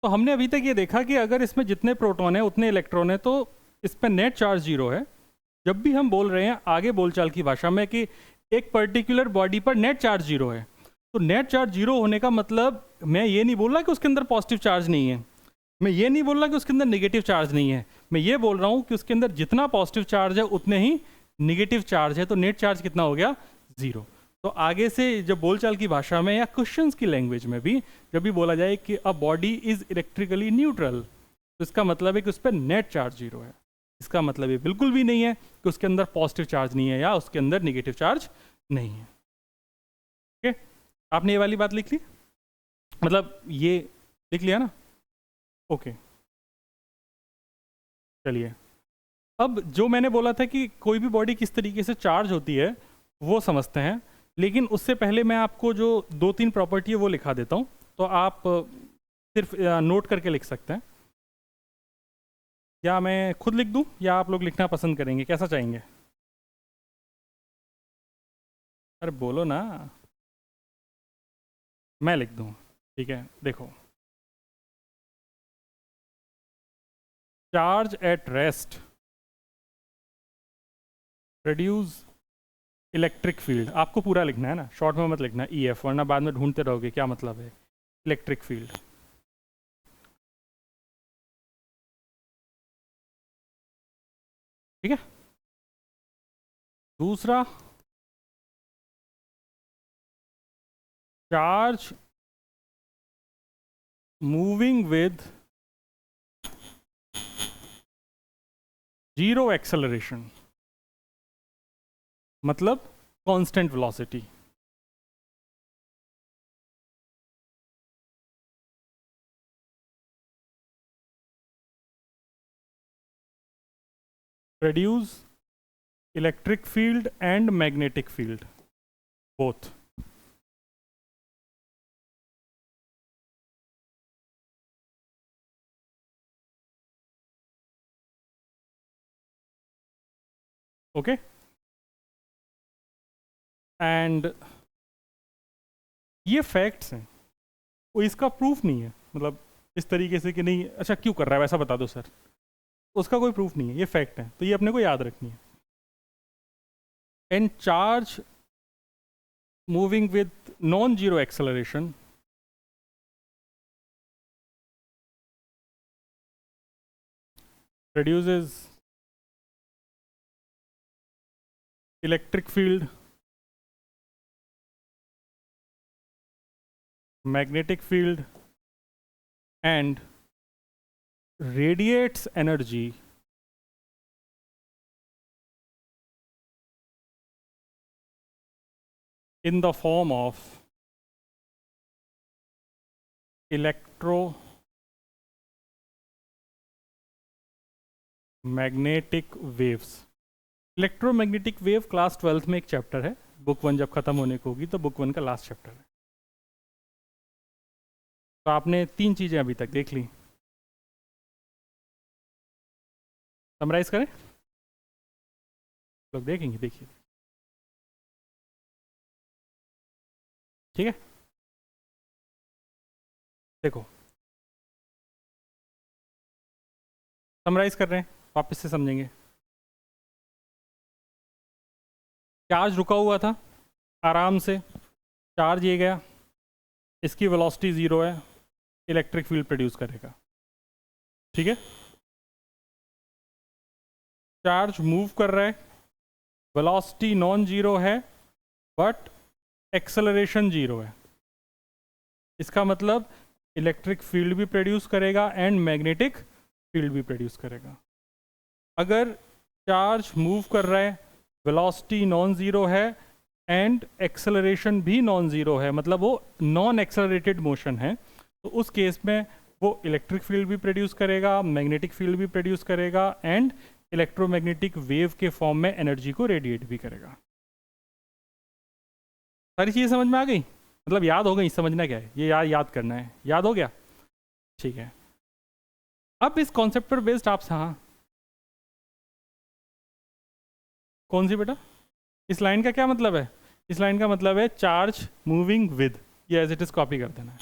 तो हमने अभी तक ये देखा कि अगर इसमें जितने प्रोटॉन है उतने इलेक्ट्रॉन है तो इस पर नेट चार्ज 0 है। जब भी हम बोल रहे हैं आगे बोलचाल की भाषा में कि एक पर्टिकुलर बॉडी पर नेट चार्ज 0 है, तो नेट चार्ज 0 होने का मतलब मैं ये नहीं बोल रहा कि उसके अंदर पॉजिटिव चार्ज नहीं है, मैं ये नहीं बोल रहा कि उसके अंदर नेगेटिव चार्ज नहीं है, मैं ये बोल रहा हूँ कि उसके अंदर जितना पॉजिटिव चार्ज है उतने ही नेगेटिव चार्ज है। तो नेट चार्ज कितना हो गया? 0। तो आगे से जब बोलचाल की भाषा में या क्वेश्चंस की लैंग्वेज में भी जब भी बोला जाए कि a body is electrically neutral, तो इसका मतलब है कि उस पर नेट चार्ज 0 है। इसका मतलब ये बिल्कुल भी नहीं है कि उसके अंदर पॉजिटिव चार्ज नहीं है या उसके अंदर नेगेटिव चार्ज नहीं है। ओके, आपने ये वाली बात लिख ली, मतलब ये लिख लिया ना? ओके, चलिए अब जो मैंने बोला था कि कोई भी बॉडी किस तरीके से चार्ज होती है वो समझते हैं, लेकिन उससे पहले मैं आपको जो 2-3 प्रॉपर्टी है वो लिखा देता हूँ, तो आप सिर्फ नोट करके लिख सकते हैं। या मैं खुद लिख दूँ या आप लोग लिखना पसंद करेंगे, कैसा चाहेंगे? अरे बोलो ना, मैं लिख दूँ? ठीक है, देखो, charge at rest produce electric field. आपको पूरा लिखना है ना, शॉर्ट में मत लिखना EF, वरना बाद में ढूंढते रहोगे क्या मतलब है इलेक्ट्रिक फील्ड। ठीक है, दूसरा, चार्ज मूविंग विद 0 एक्सेलरेशन, मतलब constant velocity. Produce electric field and magnetic field both. Okay, and ये फैक्ट्स हैं, वो इसका प्रूफ नहीं है, मतलब इस तरीके से कि नहीं अच्छा क्यों कर रहा है वैसा बता दो सर, उसका कोई प्रूफ नहीं है, ये फैक्ट है, तो ये अपने को याद रखनी है। And charge moving with non zero acceleration produces electric field, magnetic field and radiates energy in the form of electromagnetic waves। Electromagnetic wave class 12th में एक चैप्टर है, बुक 1 जब खत्म होने को होगी तो बुक 1 का लास्ट चैप्टर है। तो आपने 3 चीजें अभी तक देख ली, समराइज करें, लोग देखेंगे, देखिए ठीक है। देखो समराइज कर रहे हैं, वापस से समझेंगे। चार्ज रुका हुआ था, आराम से चार्ज ये गया, इसकी वेलोसिटी 0 है, इलेक्ट्रिक फील्ड प्रोड्यूस करेगा। ठीक है, चार्ज मूव कर रहा है, वेलोसिटी नॉन जीरो है बट एक्सेलरेशन 0 है, इसका मतलब इलेक्ट्रिक फील्ड भी प्रोड्यूस करेगा एंड मैग्नेटिक फील्ड भी प्रोड्यूस करेगा। अगर चार्ज मूव कर रहा है, वेलोसिटी नॉन ज़ीरो है एंड एक्सेलरेशन भी नॉन ज़ीरो है, मतलब वो नॉन एक्सेलरेटेड मोशन है, तो उस केस में वो इलेक्ट्रिक फील्ड भी प्रोड्यूस करेगा, मैग्नेटिक फील्ड भी प्रोड्यूस करेगा एंड इलेक्ट्रोमैग्नेटिक वेव के फॉर्म में एनर्जी को रेडिएट भी करेगा। सारी चीज़ें समझ में आ गई, मतलब याद हो गई, समझना क्या है ये याद करना है, याद हो गया? ठीक है, अब इस कॉन्सेप्ट पर बेस्ड आप, हाँ कौन सी बेटा? इस लाइन का क्या मतलब है? इस लाइन का मतलब है चार्ज मूविंग विद, ये एज इट इज कॉपी कर देना है।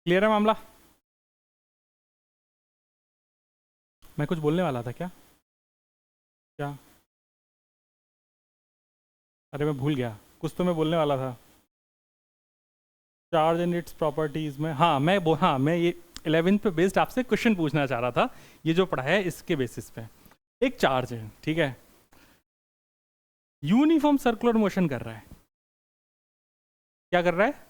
क्लियर है मामला? मैं कुछ बोलने वाला था क्या? क्या? अरे मैं भूल गया, कुछ तो मैं बोलने वाला था। चार्ज एंड इट्स प्रॉपर्टीज में, मैं ये 11th पे बेस्ड आपसे क्वेश्चन पूछना चाह रहा था। ये जो पढ़ा है इसके बेसिस पे, एक चार्ज है, ठीक है, यूनिफॉर्म सर्कुलर मोशन कर रहा है। क्या कर रहा है?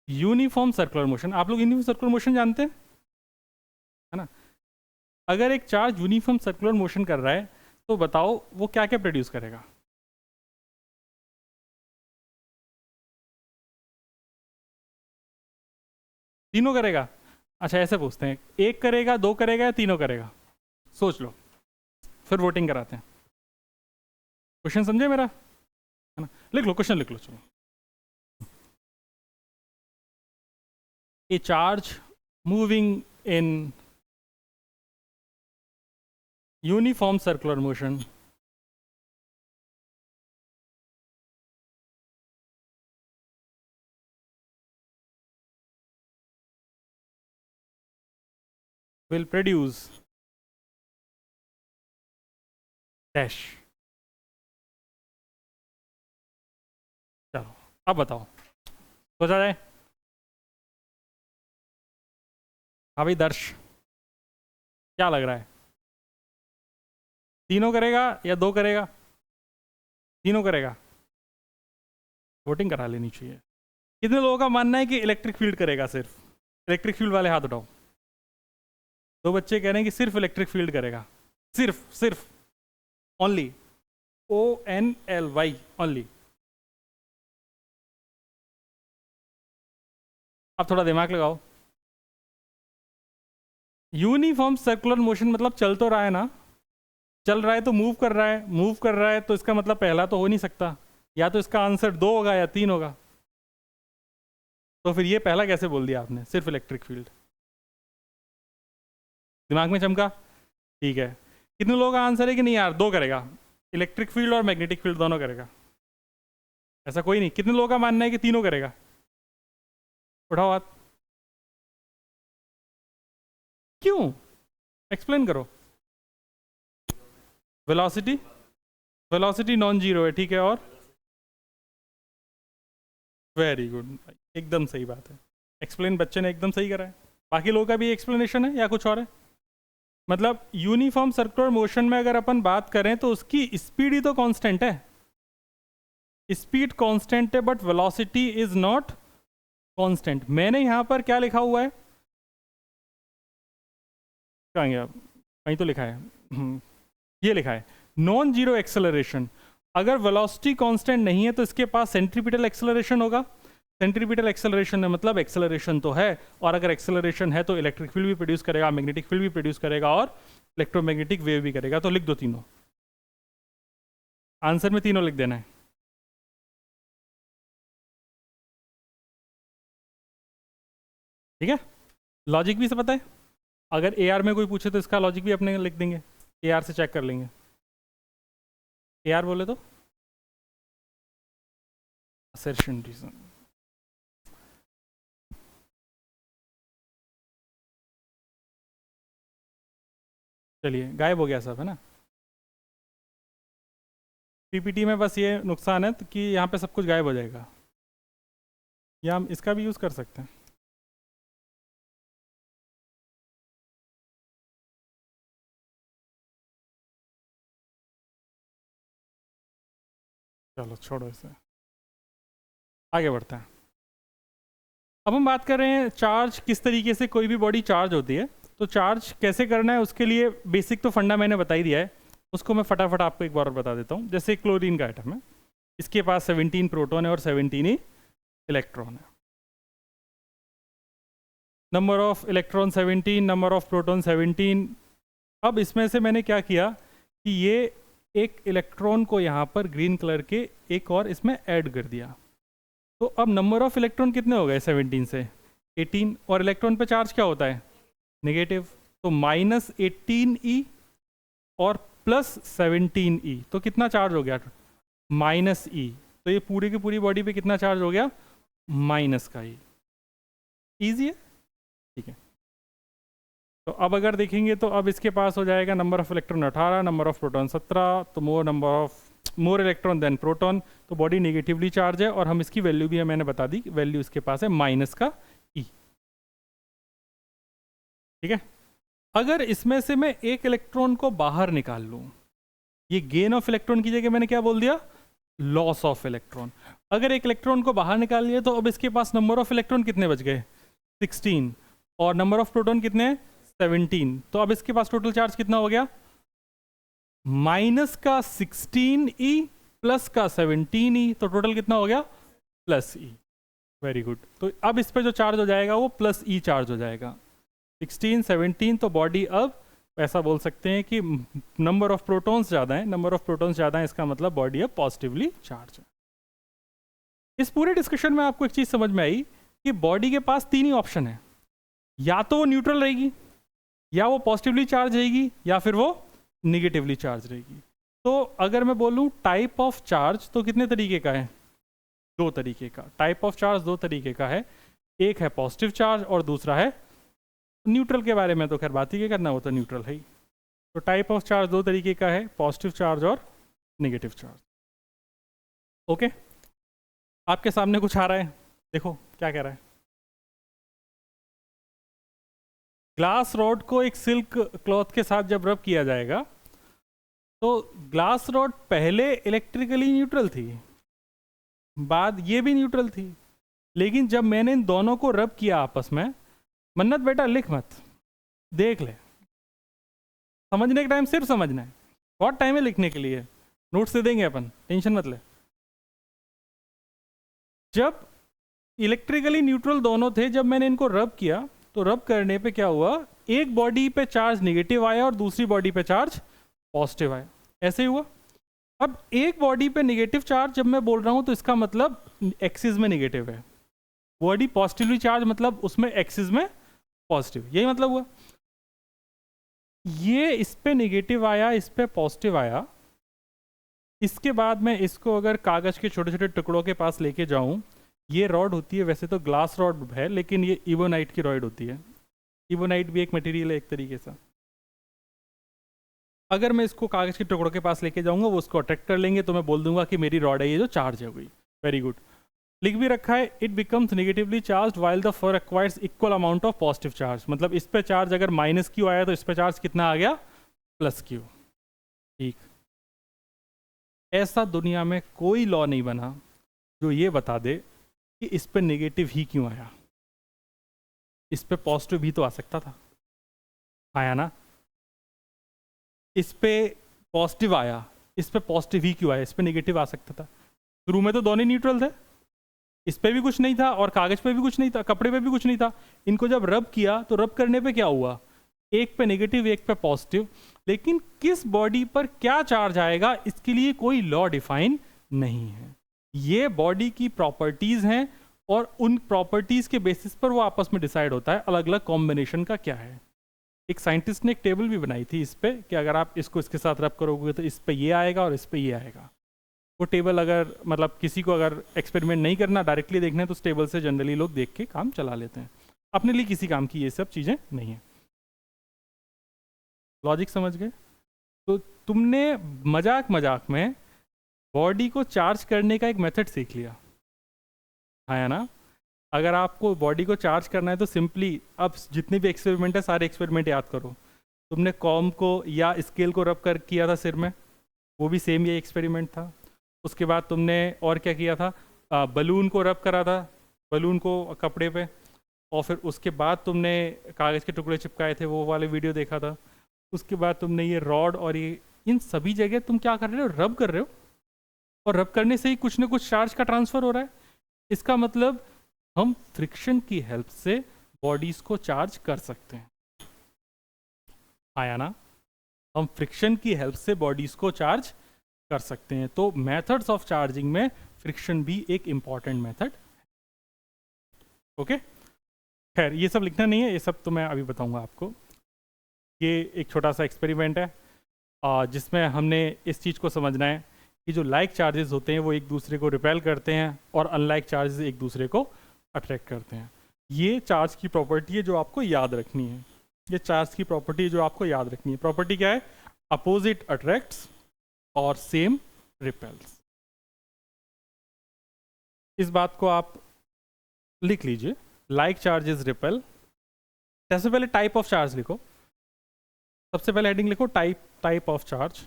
Uniform circular motion. आप लोग यूनिफॉर्म सर्कुलर मोशन जानते हैं, है ना? अगर एक चार्ज यूनिफॉर्म सर्कुलर मोशन कर रहा है तो बताओ वो क्या क्या प्रोड्यूस करेगा? तीनों करेगा? अच्छा ऐसे पूछते हैं, एक करेगा, दो करेगा या तीनों करेगा? सोच लो, फिर वोटिंग कराते हैं। क्वेश्चन समझे मेरा, है ना? लिख लो, क्वेश्चन लिख लो, चलो। ए charge moving in uniform circular motion will produce dash। चलो अब बताओ, सोचा जाए। हाँ भाई दर्श, क्या लग रहा है? तीनों करेगा या दो करेगा? तीनों करेगा? वोटिंग करा लेनी चाहिए। कितने लोगों का मानना है कि इलेक्ट्रिक फील्ड करेगा सिर्फ? इलेक्ट्रिक फील्ड वाले हाथ उठाओ। दो बच्चे कह रहे हैं कि सिर्फ इलेक्ट्रिक फील्ड करेगा, सिर्फ सिर्फ ओनली, ONLY ओनली। अब थोड़ा दिमाग लगाओ। यूनिफॉर्म सर्कुलर मोशन मतलब चल तो रहा है ना, चल रहा है तो मूव कर रहा है, मूव कर रहा है तो इसका मतलब पहला तो हो नहीं सकता, या तो इसका आंसर दो होगा या तीन होगा। तो फिर ये पहला कैसे बोल दिया आपने, सिर्फ इलेक्ट्रिक फील्ड? दिमाग में चमका? ठीक है, कितने लोगों का आंसर है कि नहीं यार दो करेगा, इलेक्ट्रिक फील्ड और मैग्नेटिक फील्ड दोनों करेगा? ऐसा कोई नहीं। कितने लोगों का मानना है कि तीनों करेगा? उठाओ हाथ। क्यों? एक्सप्लेन करो। वेलोसिटी, वेलोसिटी नॉन जीरो है, ठीक है, और वेरी गुड, एकदम सही बात है। एक्सप्लेन बच्चे ने एकदम सही करा है। बाकी लोगों का भी एक्सप्लेनेशन है या कुछ और है? मतलब यूनिफॉर्म सर्कुलर मोशन में अगर अपन बात करें तो उसकी स्पीड ही तो कांस्टेंट है, स्पीड कांस्टेंट है, but velocity is not constant. मैंने यहां पर क्या लिखा हुआ है, कहाँ गया, कहीं तो लिखा है, ये लिखा है नॉन जीरो एक्सेलरेशन। अगर वेलोसिटी कांस्टेंट नहीं है तो इसके पास सेंट्रीपिटल एक्सेलरेशन होगा। सेंट्रीपिटल एक्सेलरेशन है मतलब एक्सेलरेशन तो है, और अगर एक्सेलरेशन है तो इलेक्ट्रिक फील्ड भी प्रोड्यूस करेगा, मैग्नेटिक फील्ड भी प्रोड्यूस करेगा, और इलेक्ट्रोमैग्नेटिक वेव भी करेगा। तो लिख दो तीनों, आंसर में तीनों लिख देना है। ठीक है, लॉजिक भी से पता है। अगर AR में कोई पूछे तो इसका लॉजिक भी अपने लिख देंगे, AR से चेक कर लेंगे। AR बोले तो assertion reason। चलिए गायब हो गया सब, है ना? PPT में बस ये नुकसान है कि यहाँ पे सब कुछ गायब हो जाएगा, या हम इसका भी यूज़ कर सकते हैं। चलो छोड़ो इसे, आगे बढ़ते हैं। अब हम बात कर रहे हैं चार्ज किस तरीके से कोई भी बॉडी चार्ज होती है। तो चार्ज कैसे करना है उसके लिए बेसिक तो फंडा मैंने बता ही दिया है, उसको मैं फटाफट आपको एक बार और बता देता हूँ। जैसे क्लोरीन का आइटम है, इसके पास 17 प्रोटॉन है और 17 ही इलेक्ट्रॉन है। Number of electron 17, number of proton 17। अब इसमें से मैंने क्या किया कि ये एक इलेक्ट्रॉन को यहाँ पर ग्रीन कलर के एक और इसमें ऐड कर दिया। तो अब नंबर ऑफ इलेक्ट्रॉन कितने हो गए 17 से 18, और इलेक्ट्रॉन पे चार्ज क्या होता है, नेगेटिव। तो -18E और +17E, तो कितना चार्ज हो गया, -E। तो ये पूरी की पूरी बॉडी पे कितना चार्ज हो गया, माइनस का ही। ईजी है, ठीक है, तो अब अगर देखेंगे तो अब इसके पास हो जाएगा number of electron 18, number of proton 17, तो मोर इलेक्ट्रॉन देन प्रोटॉन, तो बॉडी नेगेटिवली चार्ज है और हम इसकी वैल्यू भी मैंने बता दी, वैल्यू इसके पास है माइनस का ई। ठीक है, अगर इसमें से मैं एक इलेक्ट्रॉन को बाहर निकाल लूं, ये गेन ऑफ इलेक्ट्रॉन की जगह मैंने क्या बोल दिया, लॉस ऑफ इलेक्ट्रॉन। अगर एक इलेक्ट्रॉन को बाहर निकाल लिया तो अब इसके पास नंबर ऑफ इलेक्ट्रॉन कितने बच गए, 16, और नंबर ऑफ प्रोटॉन कितने हैं, 17। तो अब इसके पास टोटल चार्ज कितना हो गया, माइनस का 16e प्लस का 17e, तो टोटल कितना हो गया, प्लस ई। वेरी गुड, तो अब इस पे जो चार्ज हो जाएगा वो प्लस ई चार्ज हो जाएगा, 16 17। तो बॉडी अब ऐसा बोल सकते हैं कि नंबर ऑफ प्रोटॉन्स ज़्यादा है, नंबर ऑफ प्रोटॉन्स ज़्यादा है, इसका मतलब बॉडी अब पॉजिटिवली चार्ज है। इस पूरे डिस्कशन में आपको एक चीज़ समझ में आई कि बॉडी के पास तीन ही ऑप्शन है, या तो वो न्यूट्रल रहेगी, या वो पॉजिटिवली चार्ज रहेगी, या फिर वो निगेटिवली चार्ज रहेगी। तो अगर मैं बोलूँ टाइप ऑफ चार्ज, तो कितने तरीके का है, दो तरीके का। टाइप ऑफ चार्ज दो तरीके का है, एक है पॉजिटिव चार्ज और दूसरा है न्यूट्रल। के बारे में तो खैर बात ही क्या करना, वो तो न्यूट्रल है ही। तो टाइप ऑफ चार्ज दो तरीके का है, पॉजिटिव चार्ज और नेगेटिव चार्ज। ओके, आपके सामने कुछ आ रहा है, देखो क्या कह रहा है। ग्लास रॉड को एक सिल्क क्लॉथ के साथ जब रब किया जाएगा तो ग्लास रॉड पहले इलेक्ट्रिकली न्यूट्रल थी, बाद ये भी न्यूट्रल थी, लेकिन जब मैंने इन दोनों को रब किया आपस में, मन्नत बेटा लिख मत, देख ले, समझने के टाइम सिर्फ समझना है, बहुत टाइम है लिखने के लिए, नोट्स दे देंगे अपन, टेंशन मत ले। जब इलेक्ट्रिकली न्यूट्रल दोनों थे, जब मैंने इनको रब किया तो रब करने पे क्या हुआ, एक बॉडी पे चार्ज नेगेटिव आया और दूसरी बॉडी पे चार्ज पॉजिटिव आया, ऐसे ही हुआ। अब एक बॉडी पे नेगेटिव चार्ज जब मैं बोल रहा हूं तो इसका मतलब एक्सिस में नेगेटिव है, बॉडी पॉजिटिवली चार्ज मतलब उसमें एक्सिस में पॉजिटिव, यही मतलब हुआ। ये इस पे नेगेटिव आया, इस पे पॉजिटिव आया, इसके बाद मैं इसको अगर कागज के छोटे छोटे टुकड़ों के पास लेके जाऊं, ये रॉड होती है, वैसे तो ग्लास रॉड है लेकिन ये इबोनाइट की रॉड होती है। इबोनाइट भी एक मटेरियल है एक तरीके से। अगर मैं इसको कागज के टुकड़ों के पास लेके जाऊंगा, वो उसको अट्रैक्ट कर लेंगे, तो मैं बोल दूंगा कि मेरी रॉड है ये जो चार्ज हो गई। वेरी गुड, लिख भी रखा है, it becomes negatively charge while the fur acquires equal amount of positive charge. मतलब इस पे चार्ज अगर माइनस क्यू आया तो इस पे चार्ज कितना आ गया, प्लस क्यू। ठीक, ऐसा दुनिया में कोई लॉ नहीं बना जो ये बता दे कि इस पे नेगेटिव ही क्यों आया, इस पे पॉजिटिव भी तो आ सकता था, आया ना। इस पे पॉजिटिव आया, इस पे पॉजिटिव ही क्यों आया, इस पे नेगेटिव आ सकता था। शुरू में तो दोनों न्यूट्रल थे, इस पे भी कुछ नहीं था और कागज पे भी कुछ नहीं था, कपड़े पे भी कुछ नहीं था। इनको जब रब किया तो रब करने पे क्या हुआ, एक पे नेगेटिव एक पे पॉजिटिव। लेकिन किस बॉडी पर क्या चार्ज आएगा, इसके लिए कोई लॉ डिफाइन नहीं है। ये बॉडी की प्रॉपर्टीज हैं और उन प्रॉपर्टीज के बेसिस पर वो आपस में डिसाइड होता है अलग अलग कॉम्बिनेशन का क्या है। एक साइंटिस्ट ने एक टेबल भी बनाई थी इस पे कि अगर आप इसको इसके साथ रब करोगे तो इस पे ये आएगा और इस पे ये आएगा। वो टेबल अगर मतलब किसी को अगर एक्सपेरिमेंट नहीं करना, डायरेक्टली देखना है, तो उस टेबल से जनरली लोग देख के काम चला लेते हैं। अपने लिए किसी काम की ये सब चीज़ें नहीं है। लॉजिक समझ गए? तो तुमने मजाक मजाक में बॉडी को चार्ज करने का एक मेथड सीख लिया, है ना। अगर आपको बॉडी को चार्ज करना है तो सिंपली अब जितने भी एक्सपेरिमेंट है सारे एक्सपेरिमेंट याद करो। तुमने कॉम को या स्केल को रब कर किया था सिर में, वो भी सेम ये एक्सपेरिमेंट था। उसके बाद तुमने और क्या किया था, बलून को रब करा था, बलून को कपड़े पे, और फिर उसके बाद तुमने कागज़ के टुकड़े चिपकाए थे, वो वाले वीडियो देखा था। उसके बाद तुमने ये रॉड और ये इन सभी जगह तुम क्या कर रहे हो, रब कर रहे हो, और रब करने से ही कुछ ना कुछ चार्ज का ट्रांसफ़र हो रहा है। इसका मतलब हम फ्रिक्शन की हेल्प से बॉडीज को चार्ज कर सकते हैं, आया ना। हम फ्रिक्शन की हेल्प से बॉडीज को चार्ज कर सकते हैं। तो मेथड्स ऑफ चार्जिंग में फ्रिक्शन भी एक इंपॉर्टेंट मेथड। ओके, खैर ये सब लिखना नहीं है, ये सब तो मैं अभी बताऊंगा आपको। ये एक छोटा सा एक्सपेरिमेंट है जिसमें हमने इस चीज़ को समझना है कि जो लाइक चार्जेस होते हैं वो एक दूसरे को रिपेल करते हैं और अनलाइक चार्जेस एक दूसरे को अट्रैक्ट करते हैं। ये चार्ज की प्रॉपर्टी है जो आपको याद रखनी है। ये चार्ज की प्रॉपर्टी जो आपको याद रखनी है। प्रॉपर्टी क्या है? अपोजिट अट्रैक्ट्स और सेम रिपेल्स। इस बात को आप लिख लीजिए। Like charges repel. सबसे पहले टाइप ऑफ चार्ज लिखो। सबसे पहले हेडिंग लिखो type of charge.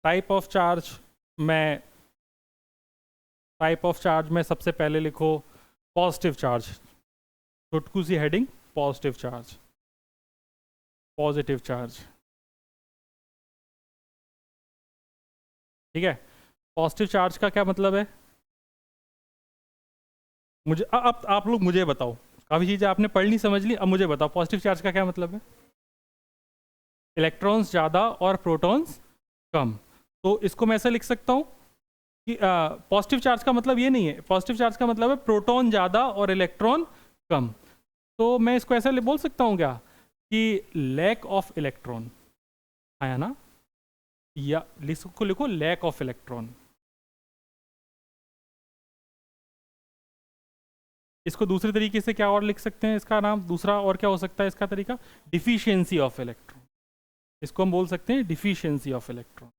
Type of charge में सबसे पहले लिखो पॉजिटिव चार्ज। छोटकू सी heading, positive charge. Positive charge, ठीक है। पॉजिटिव चार्ज का क्या मतलब है? मुझे अब आप लोग मुझे बताओ। काफ़ी चीज़ें आपने पढ़ ली, समझ ली, अब मुझे बताओ पॉजिटिव चार्ज का क्या मतलब है? इलेक्ट्रॉन्स ज़्यादा और प्रोटॉन्स कम। तो इसको मैं ऐसा लिख सकता हूँ कि पॉजिटिव चार्ज का मतलब ये नहीं है। पॉजिटिव चार्ज का मतलब है प्रोटॉन ज़्यादा और इलेक्ट्रॉन कम। तो मैं इसको ऐसा बोल सकता हूँ क्या कि लैक ऑफ इलेक्ट्रॉन, आया ना? या इसको लिखो लैक ऑफ इलेक्ट्रॉन। इसको दूसरे तरीके से क्या और लिख सकते हैं? इसका नाम दूसरा और क्या हो सकता है इसका तरीका? Deficiency of electron. इसको हम बोल सकते हैं डिफिशियंसी ऑफ इलेक्ट्रॉन।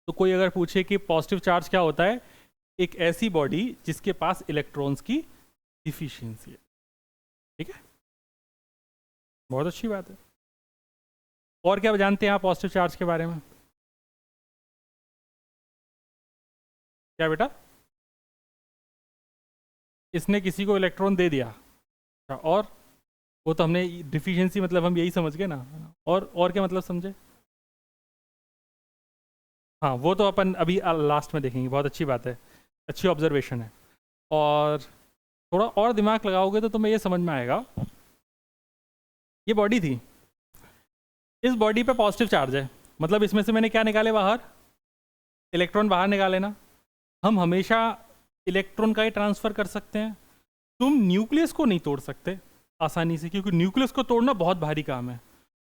तो कोई अगर पूछे कि पॉजिटिव चार्ज क्या होता है, एक ऐसी बॉडी जिसके पास इलेक्ट्रॉन्स की डिफिशियंसी है, ठीक है। बहुत अच्छी बात है। और क्या जानते हैं आप पॉजिटिव चार्ज के बारे में? क्या बेटा? इसने किसी को इलेक्ट्रॉन दे दिया, और वो तो हमने डिफिशियंसी मतलब हम यही समझ गए ना। और क्या मतलब समझे? हाँ, वो तो अपन अभी लास्ट में देखेंगे। बहुत अच्छी बात है, अच्छी ऑब्जर्वेशन है। और थोड़ा और दिमाग लगाओगे तो तुम्हें ये समझ में आएगा। ये बॉडी थी, इस बॉडी पे पॉजिटिव चार्ज है, मतलब इसमें से मैंने क्या निकाले बाहर? इलेक्ट्रॉन बाहर निकाले ना। हम हमेशा इलेक्ट्रॉन का ही ट्रांसफ़र कर सकते हैं। तुम न्यूक्लियस को नहीं तोड़ सकते आसानी से, क्योंकि न्यूक्लियस को तोड़ना बहुत भारी काम है।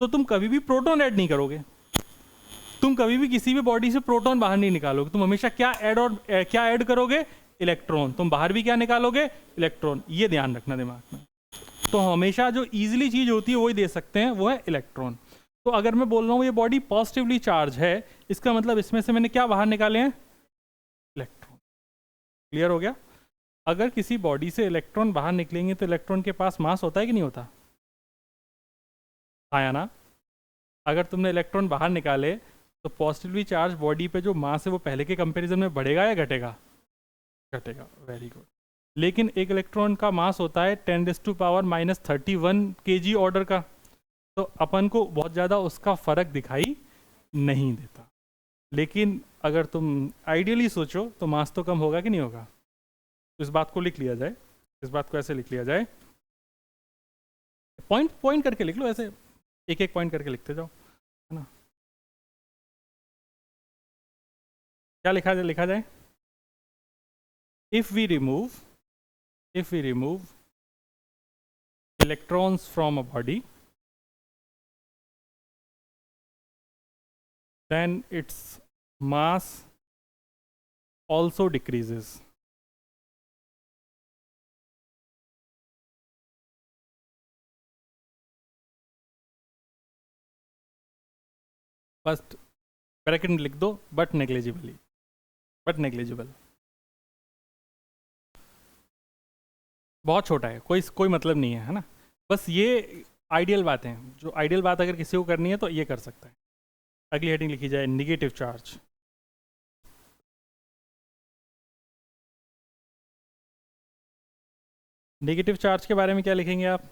तो तुम कभी भी प्रोटॉन ऐड नहीं करोगे। तुम कभी भी किसी भी बॉडी से प्रोटॉन बाहर नहीं निकालोगे। तुम हमेशा क्या ऐड करोगे? इलेक्ट्रॉन। तुम बाहर भी क्या निकालोगे? इलेक्ट्रॉन। ये ध्यान रखना दिमाग में। तो हमेशा जो ईजिली चीज़ होती है वही दे सकते हैं, वो है इलेक्ट्रॉन। तो अगर मैं बोल रहा हूँ ये बॉडी पॉजिटिवली चार्ज है, इसका मतलब इसमें से मैंने क्या बाहर निकाले हैं? इलेक्ट्रॉन। क्लियर हो गया? अगर किसी बॉडी से इलेक्ट्रॉन बाहर निकलेंगे तो इलेक्ट्रॉन के पास मास होता है कि नहीं होता? आया ना? अगर तुमने इलेक्ट्रॉन बाहर निकाले तो पॉजिटिवली चार्ज बॉडी पे जो मास है वो पहले के कंपैरिजन में बढ़ेगा या घटेगा? घटेगा। Very good. लेकिन एक इलेक्ट्रॉन का मास होता है 10⁻³ kg ऑर्डर का। तो अपन को बहुत ज़्यादा उसका फ़र्क दिखाई नहीं देता। लेकिन अगर तुम आइडियली सोचो तो मास तो कम होगा कि नहीं होगा? तो इस बात को लिख लिया जाए। इस बात को ऐसे लिख लिया जाए, पॉइंट पॉइंट करके लिख लो, ऐसे एक एक पॉइंट करके लिखते जाओ, है ना। क्या लिखा जाए? if we remove electrons from a body, then its mass also decreases. बस ब्रैकेट में लिख दो, बट नेग्लिजिबल। बहुत छोटा है, कोई मतलब नहीं है ना। बस ये आइडियल बात है। जो आइडियल बात अगर किसी को करनी है तो ये कर सकता है। अगली हेडिंग लिखी जाए निगेटिव चार्ज। नेगेटिव चार्ज के बारे में क्या लिखेंगे आप?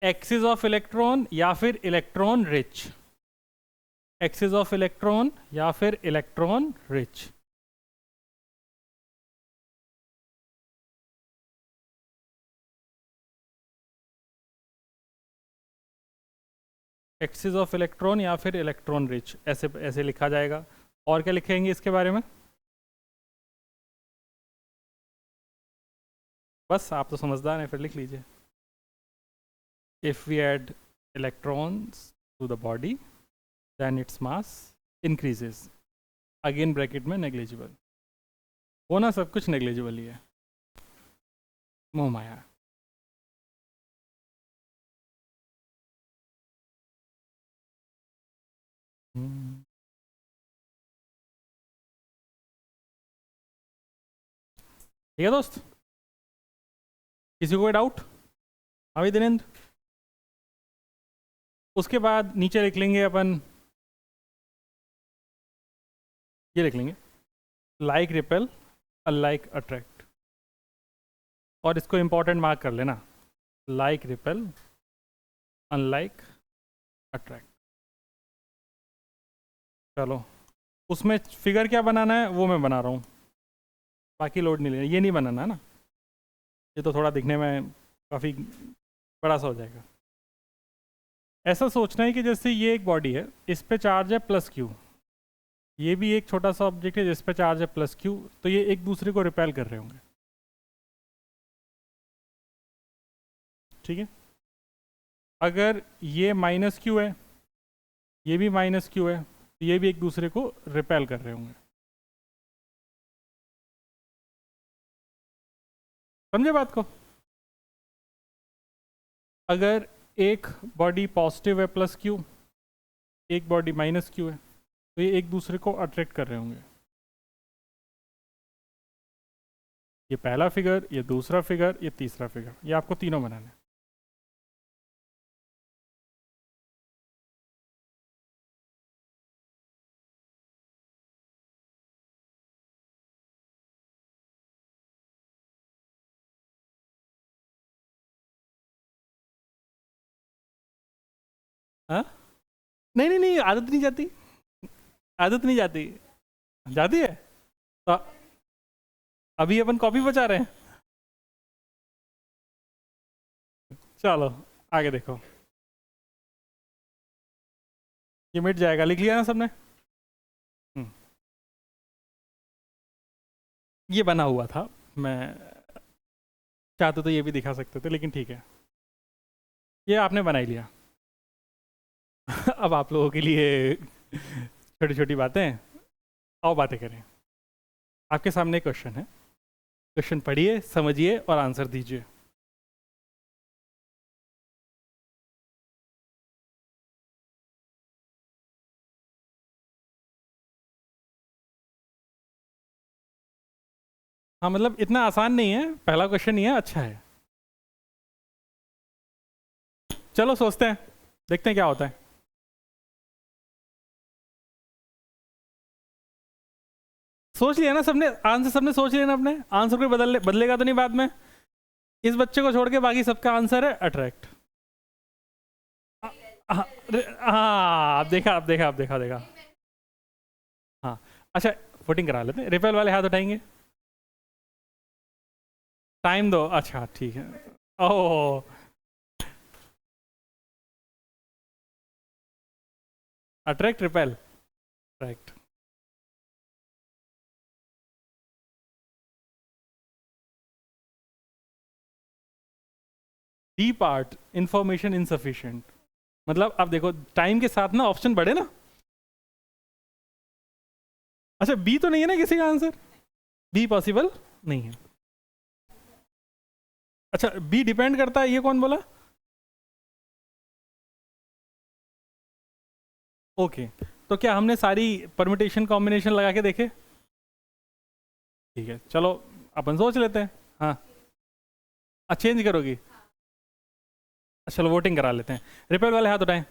एक्सिस ऑफ इलेक्ट्रॉन या फिर electron rich. Axis of electron या फिर electron rich. Axis of electron या फिर इलेक्ट्रॉन रिच, ऐसे ऐसे लिखा जाएगा। और क्या लिखेंगे इसके बारे में? बस आप तो समझदार हैं, फिर लिख लीजिए। If we add electrons to the body then its mass increases. Again bracket में नेग्लिजिबल। होना सब कुछ नेग्लिजिबल ही है, मोह माया। ठीक है दोस्त, किसी को कोई डाउट? अभी दिनेंद्र, उसके बाद नीचे लिख लेंगे अपन, ये लिख लेंगे लाइक रिपेल अनलाइक अट्रैक्ट, और इसको इंपॉर्टेंट मार्क कर लेना, लाइक रिपेल अनलाइक अट्रैक्ट। चलो उसमें फिगर क्या बनाना है वो मैं बना रहा हूँ, बाकी लोड नहीं लेना, ये नहीं बनाना है ना, ये तो थोड़ा दिखने में काफ़ी बड़ा सा हो जाएगा। ऐसा सोचना है कि जैसे ये एक बॉडी है, इस पे चार्ज है प्लस क्यू, ये भी एक छोटा सा ऑब्जेक्ट है जिस पे चार्ज है प्लस क्यू, तो ये एक दूसरे को रिपेल कर रहे होंगे। ठीक है, अगर ये माइनस क्यू है, ये भी माइनस क्यू है, तो ये भी एक दूसरे को रिपेल कर रहे होंगे। समझे बात को? अगर एक बॉडी पॉजिटिव है प्लस क्यू, एक बॉडी माइनस क्यू है, तो ये एक दूसरे को अट्रैक्ट कर रहे होंगे। ये पहला फिगर, ये दूसरा फिगर, ये तीसरा फिगर, ये आपको तीनों बनाना है। हाँ, नहीं नहीं नहीं, आदत नहीं जाती, आदत नहीं जाती, जाती है तो अभी अपन कॉपी बचा रहे हैं। चलो आगे देखो, ये मिट जाएगा, लिख लिया ना सबने? ये बना हुआ था, मैं चाहते तो ये भी दिखा सकते थे, लेकिन ठीक है, ये आपने बना ही लिया। अब आप लोगों के लिए छोटी छोटी बातें, आओ बातें करें। आपके सामने क्वेश्चन है, क्वेश्चन पढ़िए, समझिए और आंसर दीजिए। हाँ मतलब इतना आसान नहीं है, पहला क्वेश्चन ही है, अच्छा है। चलो सोचते हैं, देखते हैं क्या होता है। सोच लिया ना सबने आंसर? सबने सोच लिया ना अपने आंसर को? बदलेगा तो नहीं बाद में? इस बच्चे को छोड़ के बाकी सबका आंसर है अट्रैक्ट। हाँ, अब देखा, अब देखा, अब देखा, देखा। हाँ अच्छा, वोटिंग करा लेते हैं, रिपेल वाले हाथ उठाएंगे, टाइम दो। अच्छा ठीक है, oh attract repel attract. D part information insufficient, मतलब अब देखो टाइम के साथ ना ऑप्शन बढ़े ना। अच्छा बी तो नहीं है ना किसी का आंसर? बी पॉसिबल नहीं है। अच्छा बी डिपेंड करता है, ये कौन बोला? ओके, तो क्या हमने सारी परम्यूटेशन कॉम्बिनेशन लगा के देखे? ठीक है चलो अपन सोच लेते हैं। हाँ, चेंज करोगी? चलो वोटिंग करा लेते हैं, रिपेल वाले हाथ उठाएं,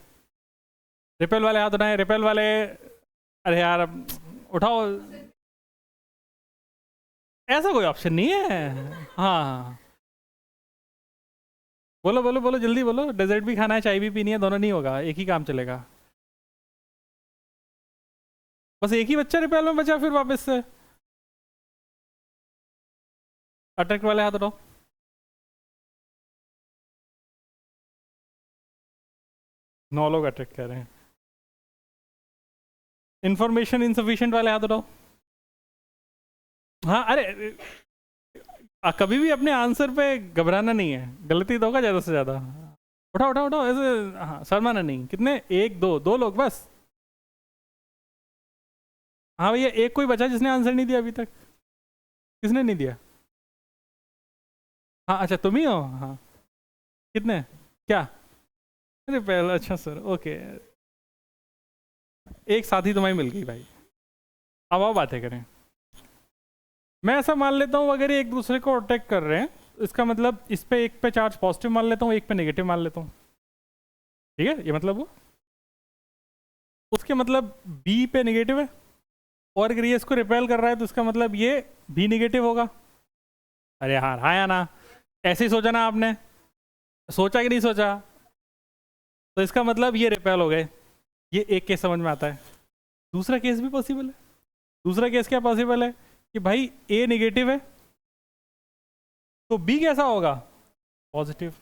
रिपेल वाले हाथ उठाएं, रिपेल वाले। अरे यार अब उठाओ, ऐसा कोई ऑप्शन नहीं है। हाँ बोलो बोलो बोलो, जल्दी बोलो, डेजर्ट भी खाना है, चाय भी पीनी है, दोनों नहीं होगा, एक ही काम चलेगा। बस एक ही बच्चा रिपेल में बचा फिर वापस से। अट्रैक्ट वाले हाथ उठाओ। 9 लोग अट्रैक्ट कर रहे हैं। इंफॉर्मेशन इनसफिशिएंट वाले हाथ उठाओ। हाँ अरे कभी भी अपने आंसर पे घबराना नहीं है, गलती तो होगा ज़्यादा से ज़्यादा। उठाओ उठाओ उठाओ ऐसे, हाँ शर्माना नहीं। कितने? एक दो, दो लोग बस। हाँ भैया, एक कोई बचा जिसने आंसर नहीं दिया अभी तक। किसने नहीं दिया? हाँ अच्छा, तुम ही हो, हाँ। कितने? क्या? अरे पहला, अच्छा सर, ओके। एक साथी तुम्हारी मिल गई भाई। अब आओ बातें करें। मैं ऐसा मान लेता हूँ अगर ये एक दूसरे को अटैक कर रहे हैं, इसका मतलब इस पे एक पे चार्ज पॉजिटिव मान लेता हूँ, एक पे नेगेटिव मान लेता हूँ। ठीक है, ये मतलब वो उसके मतलब बी पे नेगेटिव है, और अगर ये इसको रिपेल कर रहा है तो इसका मतलब ये भी नेगेटिव होगा। अरे यार, हाँ या ना? ऐसे ही सोचा ना आपने? सोचा कि नहीं सोचा? तो इसका मतलब ये रिपेल हो गए। ये एक केस समझ में आता है। दूसरा केस भी पॉसिबल है। दूसरा केस क्या पॉसिबल है कि भाई ए नेगेटिव है तो बी कैसा होगा? पॉजिटिव।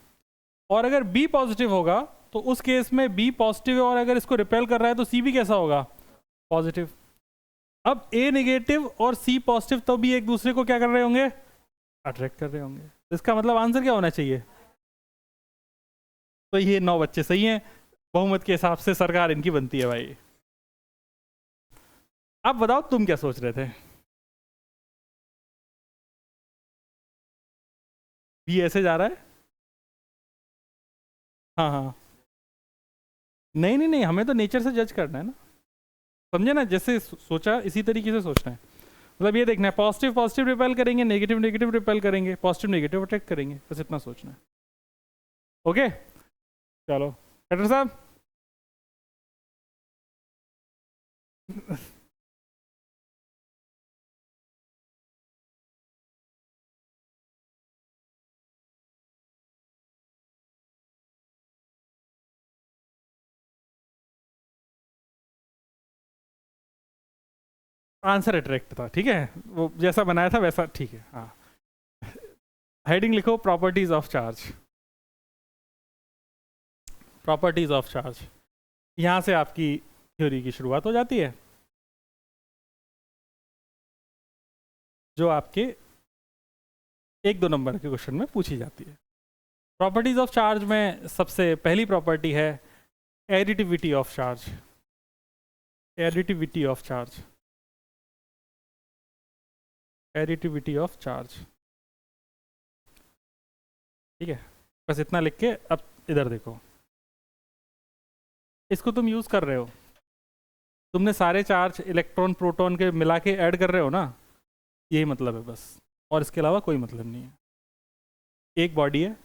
और अगर बी पॉजिटिव होगा तो उस केस में बी पॉजिटिव है, और अगर इसको रिपेल कर रहा है तो सी भी कैसा होगा? पॉजिटिव। अब ए नेगेटिव और सी पॉजिटिव तो भी एक दूसरे को क्या कर रहे होंगे? अट्रैक्ट कर रहे होंगे। तो इसका मतलब आंसर क्या होना चाहिए? तो ये 9 बच्चे सही हैं। बहुमत के हिसाब से सरकार इनकी बनती है भाई। अब बताओ तुम क्या सोच रहे थे? बी ऐसे जा रहा है? हाँ हाँ। नहीं नहीं नहीं, हमें तो नेचर से जज करना है ना। समझे ना? जैसे सोचा इसी तरीके से सोचना है। मतलब ये देखना है, पॉजिटिव पॉजिटिव रिपेल करेंगे, नेगेटिव नेगेटिव रिपेल करेंगे, पॉजिटिव नेगेटिव अटैक करेंगे, बस इतना सोचना है। ओके, चलो डॉक्टर साहब। आंसर अट्रैक्ट था, ठीक है, वो जैसा बनाया था वैसा, ठीक है, हाँ। हेडिंग लिखो, properties of charge. Properties of charge, यहाँ से आपकी थ्योरी की शुरुआत हो जाती है, जो आपके 1-2 नंबर के क्वेश्चन में पूछी जाती है। प्रॉपर्टीज ऑफ चार्ज में सबसे पहली प्रॉपर्टी है additivity of charge. Additivity of charge. Additivity of charge, ठीक है। बस इतना लिख के अब इधर देखो, इसको तुम यूज़ कर रहे हो, तुमने सारे चार्ज इलेक्ट्रॉन प्रोटॉन के मिला के ऐड कर रहे हो ना, यही मतलब है बस, और इसके अलावा कोई मतलब नहीं है। एक बॉडी है,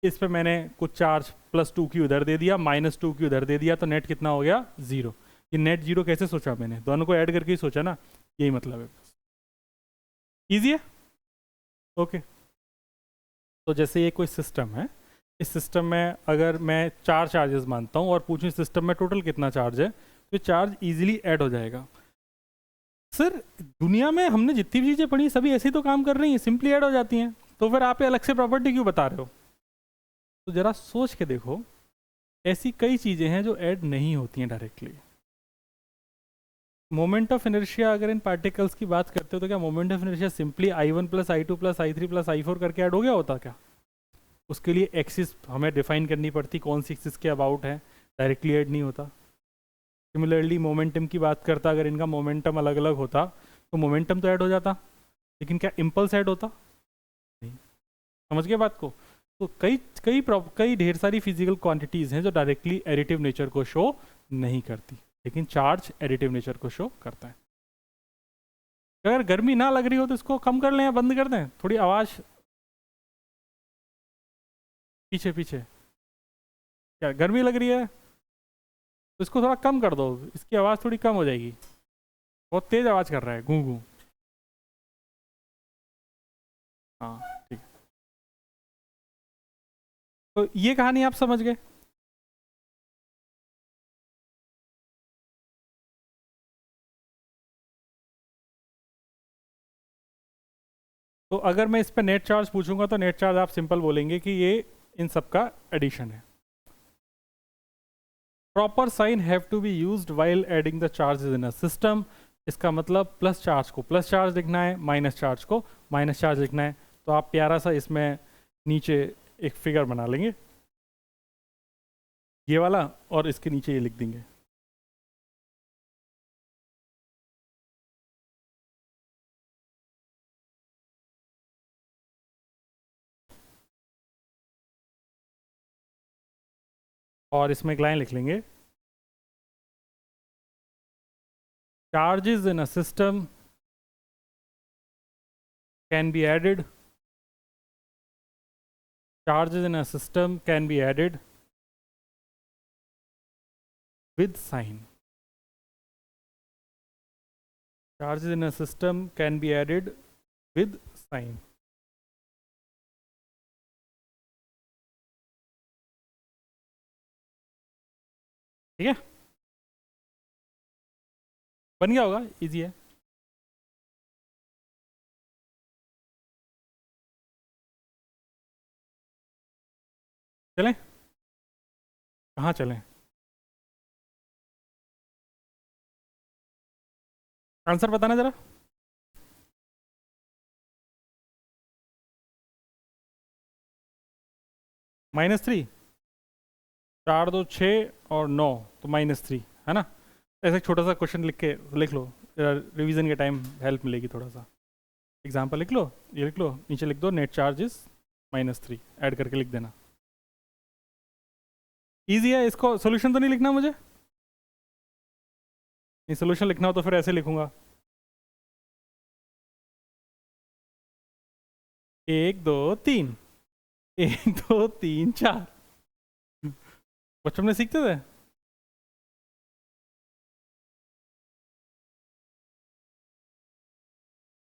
इस पे मैंने कुछ चार्ज +2 की उधर दे दिया, -2 की उधर दे दिया, तो नेट कितना हो गया? 0। ये नेट 0 कैसे सोचा मैंने? दोनों को ऐड करके ही सोचा ना, यही मतलब है बस। ईजी है, ओके। तो जैसे ये कोई सिस्टम है, इस सिस्टम में अगर मैं 4 चार्जेस मानता हूँ और पूछूं इस सिस्टम में टोटल कितना चार्ज है, तो चार्ज इजीली ऐड हो जाएगा। सर दुनिया में हमने जितनी भी चीज़ें पढ़ी सभी ऐसे ही तो काम कर रही हैं, सिंपली ऐड हो जाती हैं, तो फिर आप ये अलग से प्रॉपर्टी क्यों बता रहे हो? तो ज़रा सोच के देखो, ऐसी कई चीज़ें हैं जो ऐड नहीं होती हैं डायरेक्टली। मोमेंट ऑफ इनर्शिया, अगर इन पार्टिकल्स की बात करते हो तो क्या moment of inertia simply I1 + I2 + I3 + I4 करके ऐड हो गया होता क्या? उसके लिए एक्सिस हमें डिफाइन करनी पड़ती, कौन सी एक्सिस के अबाउट है, डायरेक्टली ऐड नहीं होता। सिमिलरली मोमेंटम की बात करता, अगर इनका मोमेंटम अलग अलग होता तो मोमेंटम तो ऐड हो जाता, लेकिन क्या इम्पल्स ऐड होता? नहीं। समझ गए बात को? तो कई कई कई ढेर सारी फिजिकल क्वांटिटीज़ हैं जो डायरेक्टली एडिटिव नेचर को शो नहीं करती, लेकिन चार्ज एडिटिव नेचर को शो करता है। अगर गर्मी ना लग रही हो तो इसको कम कर लें या बंद कर दें? थोड़ी आवाज़ पीछे पीछे। क्या गर्मी लग रही है? तो इसको थोड़ा कम कर दो, इसकी आवाज़ थोड़ी कम हो जाएगी। बहुत तेज़ आवाज़ कर रहा है, गूं गूं। हाँ ठीक है। तो ये कहानी आप समझ गए। तो अगर मैं इस पर नेट चार्ज पूछूंगा तो नेट चार्ज आप सिंपल बोलेंगे कि ये इन सब का एडिशन है। Proper sign have to be used while adding the charges in a system. इसका मतलब प्लस चार्ज को प्लस चार्ज लिखना है, माइनस चार्ज को माइनस चार्ज लिखना है। तो आप प्यारा सा इसमें नीचे एक फिगर बना लेंगे, ये वाला, और इसके नीचे ये लिख देंगे। और इसमें एक लाइन लिख लेंगे, charges in a system can be added, charges in a system can be added with sign. Charges in a system can be added with sign. ठीक है, बन गया होगा, इजी है। चलें, कहाँ चलें? आंसर बताना जरा। -3, 4 2 6 और 9, तो -3 है ना। ऐसे छोटा सा क्वेश्चन लिख लो, रिवीजन के टाइम हेल्प मिलेगी थोड़ा सा। एग्जाम्पल लिख लो, ये लिख लो, नीचे लिख दो नेट चार्जेस -3, ऐड करके लिख देना। इजी है, इसको सोल्यूशन तो नहीं लिखना मुझे, नहीं सोल्यूशन लिखना हो तो फिर ऐसे लिखूंगा, 1 2 3, 1 2 3 4। बचपन में सीखते थे।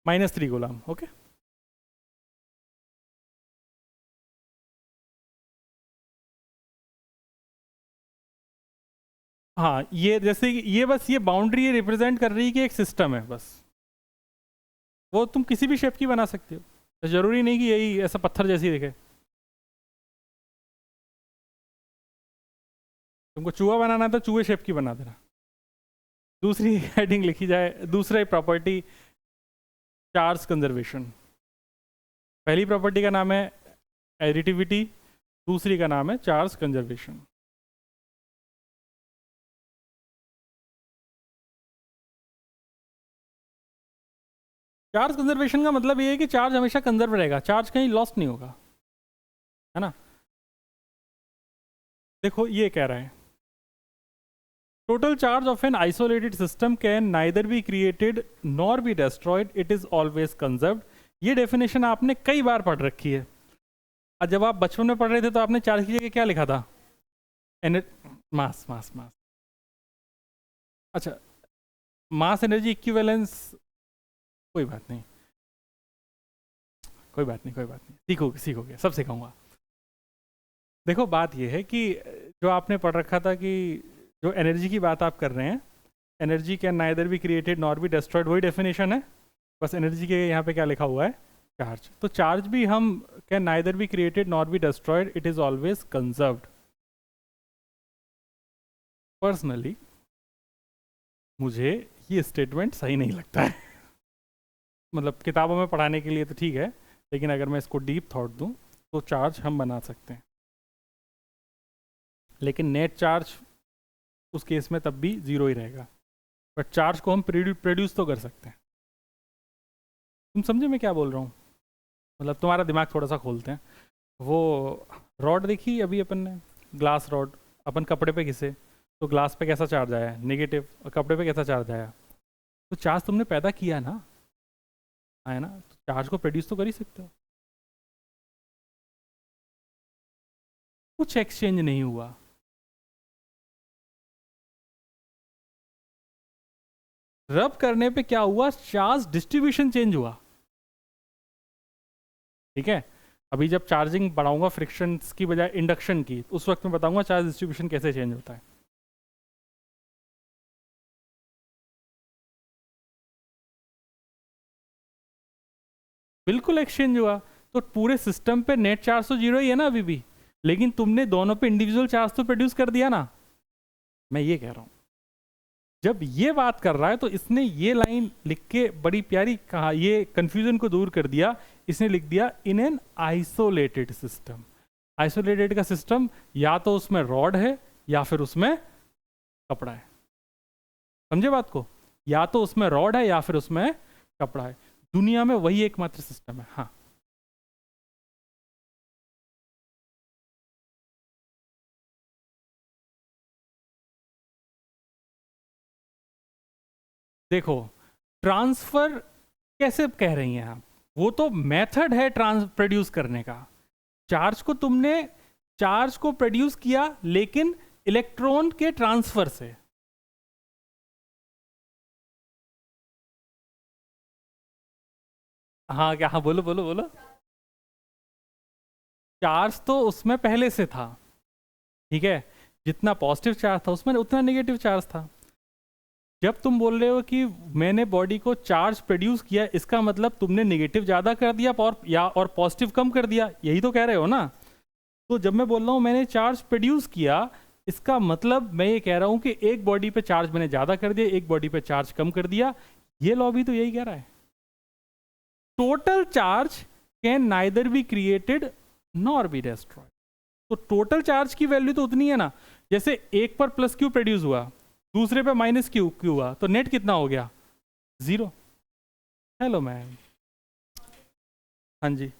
-3 गुलाम, ओके। हाँ, ये जैसे ये बस ये बाउंड्री रिप्रेजेंट कर रही है कि एक सिस्टम है, बस। वो तुम किसी भी शेप की बना सकते हो, जरूरी नहीं कि यही ऐसा पत्थर जैसी दिखे। तुमको चूहा बनाना है तो चूहे शेप की बना देना। दूसरी हेडिंग लिखी जाए, दूसरा प्रॉपर्टी, चार्ज कंजर्वेशन। पहली प्रॉपर्टी का नाम है एडिटिविटी, दूसरी का नाम है चार्ज कंजर्वेशन। चार्ज कंजर्वेशन का मतलब ये है कि चार्ज हमेशा कंजर्व रहेगा, चार्ज कहीं लॉस्ट नहीं होगा, है ना। देखो ये कह रहा है, total charge of an isolated system can neither be created nor be destroyed, it is always conserved. ये डेफिनेशन आपने कई बार पढ़ रखी है, और जब आप बचपन में पढ़ रहे थे तो आपने चार्ज की जगह क्या लिखा था? मास मास मास। अच्छा, मास एनर्जी इक्विवेलेंस, कोई बात नहीं, कोई बात नहीं, कोई बात नहीं, सीखोगे सीखोगे, सब सिखाऊंगा। देखो बात यह है कि जो आपने पढ़ रखा था कि जो एनर्जी की बात आप कर रहे हैं, energy can neither be created nor be destroyed, वही डेफिनेशन है, बस एनर्जी के यहाँ पे क्या लिखा हुआ है? चार्ज। तो चार्ज भी हम can neither be created nor be destroyed, it is always conserved. Personally मुझे ये स्टेटमेंट सही नहीं लगता है। मतलब किताबों में पढ़ाने के लिए तो ठीक है, लेकिन अगर मैं इसको डीप थॉट दूं तो चार्ज हम बना सकते हैं, लेकिन नेट चार्ज उस केस में तब भी जीरो ही रहेगा, बट चार्ज को हम प्रोड्यूस तो कर सकते हैं। तुम समझे मैं क्या बोल रहा हूँ? मतलब तुम्हारा दिमाग थोड़ा सा खोलते हैं। वो रॉड देखी अभी अपन ने, ग्लास रॉड, अपन कपड़े पे घिसे तो ग्लास पे कैसा चार्ज आया? नेगेटिव। और कपड़े पे कैसा चार्ज आया? तो चार्ज तुमने पैदा किया ना, है ना, तो चार्ज को प्रोड्यूस तो कर ही सकते हो। कुछ एक्सचेंज नहीं हुआ, रब करने पे क्या हुआ? चार्ज डिस्ट्रीब्यूशन चेंज हुआ। ठीक है, अभी जब चार्जिंग बढ़ाऊंगा फ्रिक्शन की बजाय इंडक्शन की, उस वक्त मैं बताऊंगा चार्ज डिस्ट्रीब्यूशन कैसे चेंज होता है। बिल्कुल एक्सचेंज हुआ, तो पूरे सिस्टम पे नेट चार्ज तो जीरो ही है ना अभी भी, लेकिन तुमने दोनों पे इंडिविजुअल चार्ज तो प्रोड्यूस कर दिया ना। मैं ये कह रहा हूं, जब ये बात कर रहा है तो इसने ये लाइन लिख के बड़ी प्यारी कहा, ये कंफ्यूजन को दूर कर दिया। इसने लिख दिया in an isolated system. Isolated का सिस्टम या तो उसमें रॉड है या फिर उसमें कपड़ा है। समझे बात को? या तो उसमें रॉड है या फिर उसमें कपड़ा है। दुनिया में वही एकमात्र सिस्टम है। हाँ, देखो ट्रांसफर कैसे कह रही हैं आप, वो तो मेथड है प्रोड्यूस करने का। चार्ज को प्रोड्यूस किया लेकिन इलेक्ट्रॉन के ट्रांसफर से। हाँ क्या, हाँ बोलो बोलो बोलो। चार्ज तो उसमें पहले से था, ठीक है, जितना पॉजिटिव चार्ज था उसमें उतना नेगेटिव चार्ज था। जब तुम बोल रहे हो कि मैंने बॉडी को चार्ज प्रोड्यूस किया, इसका मतलब तुमने नेगेटिव ज़्यादा कर दिया और पॉजिटिव कम कर दिया, यही तो कह रहे हो ना। तो जब मैं बोल रहा हूँ मैंने चार्ज प्रोड्यूस किया, इसका मतलब मैं ये कह रहा हूँ कि एक बॉडी पे चार्ज मैंने ज़्यादा कर दिया, एक बॉडी पे चार्ज कम कर दिया। ये लॉ भी तो यही कह रहा है, total charge can neither be created nor be destroyed. तो टोटल चार्ज की वैल्यू तो उतनी है ना, जैसे एक पर प्लस क्यू प्रोड्यूस हुआ, दूसरे पे माइनस क्यू हुआ, तो नेट कितना हो गया, 0। हेलो मैम, हाँ जी।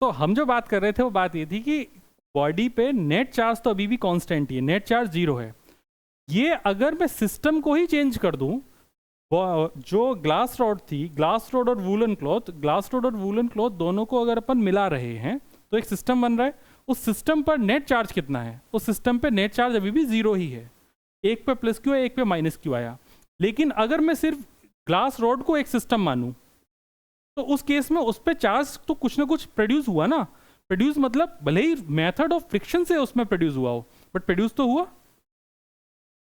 तो हम जो बात कर रहे थे वो बात ये थी कि बॉडी पे नेट चार्ज तो अभी भी कांस्टेंट ही है, नेट चार्ज 0 है। ये अगर मैं सिस्टम को ही चेंज कर दूं, जो ग्लास रॉड थी, ग्लास रॉड और वूलन क्लॉथ दोनों को अगर अपन मिला रहे हैं तो एक सिस्टम बन रहा है। उस सिस्टम पर नेट चार्ज कितना है, उस सिस्टम पे नेट चार्ज अभी भी 0 ही है। एक पे प्लस क्यू है, एक पे माइनस क्यू आया। लेकिन अगर मैं सिर्फ ग्लास रॉड को एक सिस्टम मानूं, तो उस केस में उस पर चार्ज तो कुछ ना कुछ प्रोड्यूस हुआ ना। प्रोड्यूस मतलब भले ही मेथड ऑफ फ्रिक्शन से उसमें प्रोड्यूस हुआ हो, बट प्रोड्यूस तो हुआ।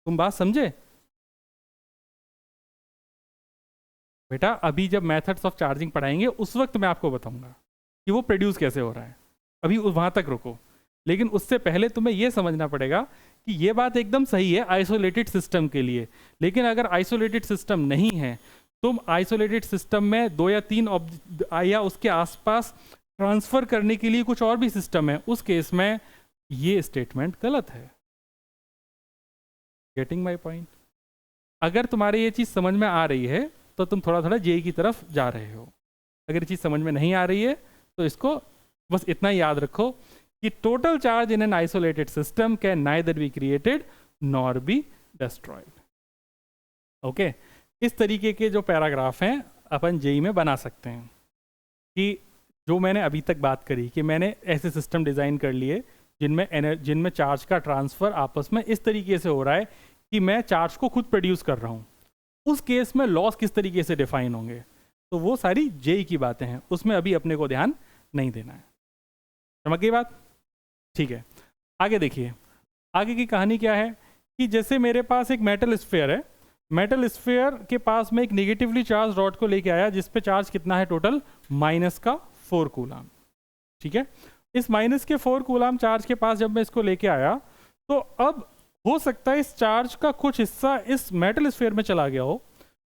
तुम बात समझे बेटा? अभी जब मेथड्स ऑफ चार्जिंग पढ़ाएंगे उस वक्त मैं आपको बताऊंगा कि वो प्रोड्यूस कैसे हो रहा है। अभी वहां तक रुको, लेकिन उससे पहले तुम्हें यह समझना पड़ेगा कि ये बात एकदम सही है आइसोलेटेड सिस्टम के लिए। लेकिन अगर आइसोलेटेड सिस्टम नहीं है, तुम आइसोलेटेड सिस्टम में 2 या 3 या उसके आसपास ट्रांसफर करने के लिए कुछ और भी सिस्टम है, उस केस में ये स्टेटमेंट गलत है। Getting my point? अगर तुम्हारे ये चीज़ समझ में आ रही है तो तुम थोड़ा थोड़ा जेई की तरफ जा रहे हो। अगर ये चीज़ समझ में नहीं आ रही है तो इसको बस इतना याद रखो कि total charge in an isolated system can neither be created nor be destroyed. Okay, इस तरीके के जो पैराग्राफ हैं अपन जेई में बना सकते हैं कि जो मैंने अभी तक बात करी कि मैंने ऐसे सिस्टम डिज़ाइन कर लिए जिनमें चार्ज का ट्रांसफ़र आपस में इस तरीके से हो रहा है कि मैं चार्ज को खुद प्रोड्यूस कर रहा हूँ। उस केस में लॉस किस तरीके से डिफाइन होंगे, तो वो सारी जेई की बातें हैं, उसमें अभी अपने को ध्यान नहीं देना है। समझ गई बात? ठीक है, आगे देखिए। आगे की कहानी क्या है कि जैसे मेरे पास एक मेटल स्फीयर है, मेटल स्फीयर के पास में एक नेगेटिवली चार्ज रॉड को लेके आया जिस पे चार्ज कितना है टोटल, -4 कूलाम। ठीक है, इस -4 कूलाम चार्ज के पास जब मैं इसको लेके आया, तो अब हो सकता है इस चार्ज का कुछ हिस्सा इस मेटल स्फीयर में चला गया हो,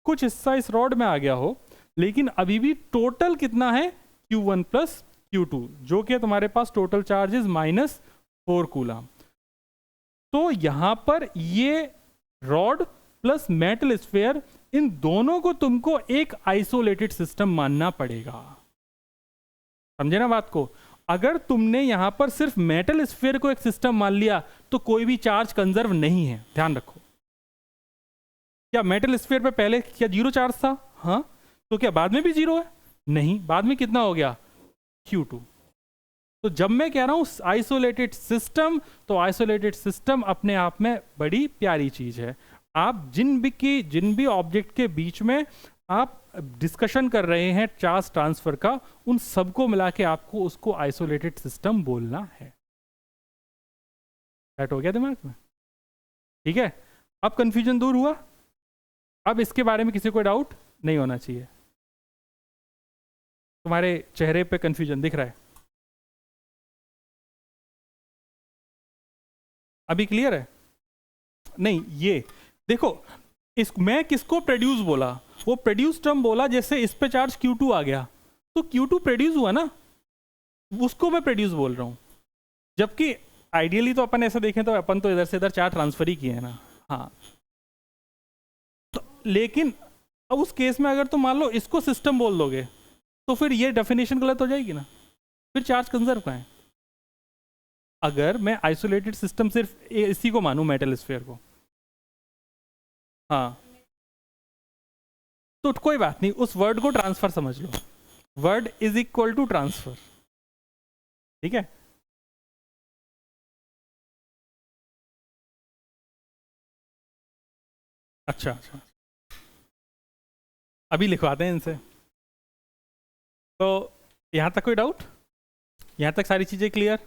कुछ हिस्सा इस रॉड में आ गया हो, लेकिन अभी भी टोटल कितना है, Q1 + Q2, जो कि तुम्हारे पास टोटल चार्ज इज -4 कूलाम। तो यहां पर ये रॉड प्लस मेटल स्फीयर, इन दोनों को तुमको एक आइसोलेटेड सिस्टम मानना पड़ेगा। समझे ना बात को? अगर तुमने यहां पर सिर्फ मेटल स्फीयर को एक सिस्टम मान लिया तो कोई भी चार्ज कंजर्व नहीं है, ध्यान रखो। क्या मेटल स्फीयर पे पहले क्या 0 चार्ज था? हाँ, तो क्या बाद में भी 0 है? नहीं, बाद में कितना हो गया, Q2। तो जब मैं कह रहा हूं आइसोलेटेड सिस्टम, तो आइसोलेटेड सिस्टम अपने आप में बड़ी प्यारी चीज है। आप जिन भी ऑब्जेक्ट के बीच में आप डिस्कशन कर रहे हैं चार्ज ट्रांसफर का, उन सबको मिला के आपको उसको आइसोलेटेड सिस्टम बोलना है। सेट हो गया दिमाग में? ठीक है, अब कंफ्यूजन दूर हुआ। अब इसके बारे में किसी को डाउट नहीं होना चाहिए। तुम्हारे चेहरे पे कंफ्यूजन दिख रहा है? अभी क्लियर है? नहीं, ये देखो, मैं किसको प्रोड्यूस बोला, वो प्रोड्यूस टर्म बोला। जैसे इस पे चार्ज Q2 आ गया तो Q2 प्रोड्यूस हुआ ना, उसको मैं प्रोड्यूस बोल रहा हूँ। जबकि आइडियली तो अपन ऐसा देखें तो अपन तो इधर से इधर चार्ज ट्रांसफर ही किए हैं ना। हाँ, तो लेकिन अब उस केस में अगर तुम मान लो इसको सिस्टम बोल दोगे तो फिर ये डेफिनेशन गलत हो जाएगी ना, फिर चार्ज कंजर्व कहाँ है? अगर मैं आइसोलेटेड सिस्टम सिर्फ इसी को मानूं, मेटल स्फीयर को, हाँ, तो कोई बात नहीं, उस वर्ड को ट्रांसफर समझ लो, word is equal to transfer, ठीक है। अच्छा अच्छा, अभी लिखवाते हैं इनसे। तो यहाँ तक कोई डाउट? यहाँ तक सारी चीज़ें क्लियर?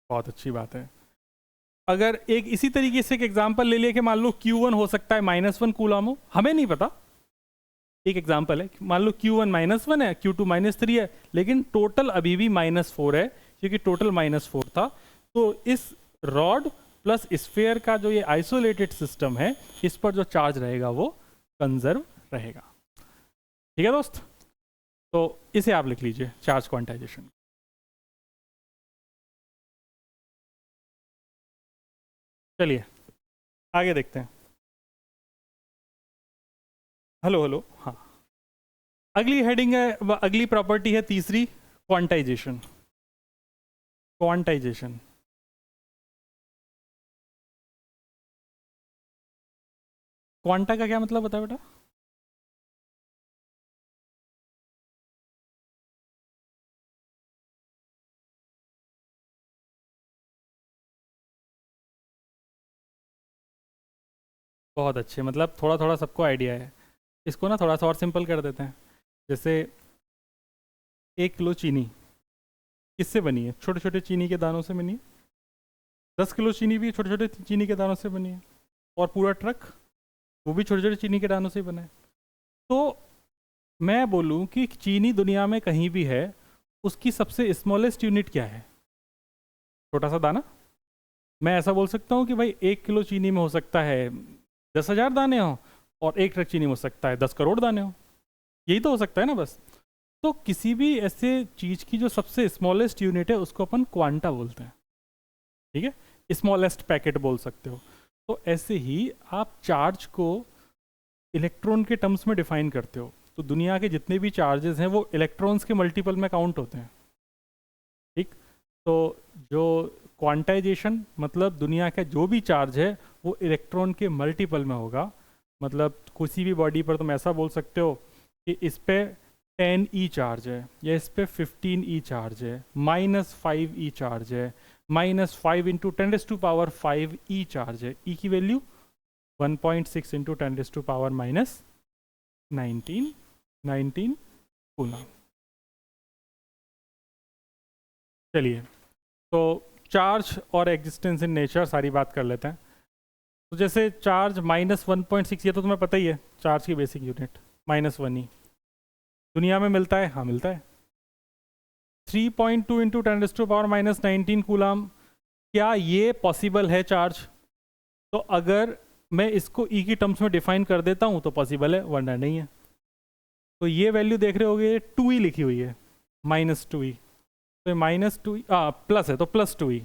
बहुत अच्छी बात है। अगर एक इसी तरीके से एक एग्जांपल ले लिया कि मान लो Q1 हो सकता है -1 कूलम हो, हमें नहीं पता, एक एग्जांपल है, मान लो Q1 -1 है, Q2 -3 है, लेकिन टोटल अभी भी -4 है, क्योंकि टोटल -4 था। तो इस रॉड प्लस स्फीयर का जो ये आइसोलेटेड सिस्टम है, इस पर जो चार्ज रहेगा वो कंजर्व रहेगा। ठीक है दोस्त, तो इसे आप लिख लीजिए, चार्ज क्वांटाइजेशन। चलिए आगे देखते हैं। हेलो हेलो, हाँ, अगली हेडिंग है, अगली प्रॉपर्टी है तीसरी, क्वांटाइजेशन। क्वांटाइजेशन, क्वांटा का क्या मतलब बता बेटा? बहुत अच्छे, मतलब थोड़ा थोड़ा सबको आइडिया है। इसको ना थोड़ा सा और सिंपल कर देते हैं। जैसे 1 किलो चीनी किससे बनी है? छोटे छोटे चीनी के दानों से बनी है। 10 किलो चीनी भी छोटे छोटे चीनी के दानों से बनी है। और पूरा ट्रक, वो भी छोटे छोटे चीनी के दानों से ही बना है। तो मैं बोलूँ कि चीनी दुनिया में कहीं भी है, उसकी सबसे स्मॉलेस्ट यूनिट क्या है? छोटा सा दाना। मैं ऐसा बोल सकता हूँ कि भाई 1 किलो चीनी में हो सकता है 10,000 दाने हो, और 1 ट्रक चीनी में हो सकता है 10 करोड़ दाने हो। यही तो हो सकता है ना बस। तो किसी भी ऐसे चीज़ की जो सबसे स्मॉलेस्ट यूनिट है, उसको अपन क्वांटा बोलते हैं। ठीक है, स्मॉलेस्ट पैकेट बोल सकते हो। तो ऐसे ही आप चार्ज को इलेक्ट्रॉन के टर्म्स में डिफाइन करते हो। तो दुनिया के जितने भी चार्जेस हैं वो इलेक्ट्रॉन्स के मल्टीपल में काउंट होते हैं। ठीक, तो जो क्वांटाइजेशन मतलब दुनिया का जो भी चार्ज है वो इलेक्ट्रॉन के मल्टीपल में होगा। मतलब किसी भी बॉडी पर तुम ऐसा बोल सकते हो कि इस पे 10 ई चार्ज है, या इस पे 15 ई चार्ज है, -5 ई चार्ज है, -5 इंटू 10⁻⁵ ई चार्ज है। ई की वैल्यू 1.6 इंटू 10⁻⁹ 19 कूलम। चलिए, तो चार्ज और एग्जिस्टेंस इन नेचर सारी बात कर लेते हैं। तो जैसे चार्ज -1.6, ये तो तुम्हें पता ही है, चार्ज की बेसिक यूनिट -1 ही दुनिया में मिलता है। हाँ मिलता है। 3.2 इंटू 10⁻⁻19 कूलम। क्या ये पॉसिबल है चार्ज? तो अगर मैं इसको ई की टर्म्स में डिफाइन कर देता हूँ तो पॉसिबल है, वरना नहीं है। तो ये वैल्यू देख रहे होगे 2 ई लिखी हुई है, -2 ई। तो -2 प्लस है तो +2 ई,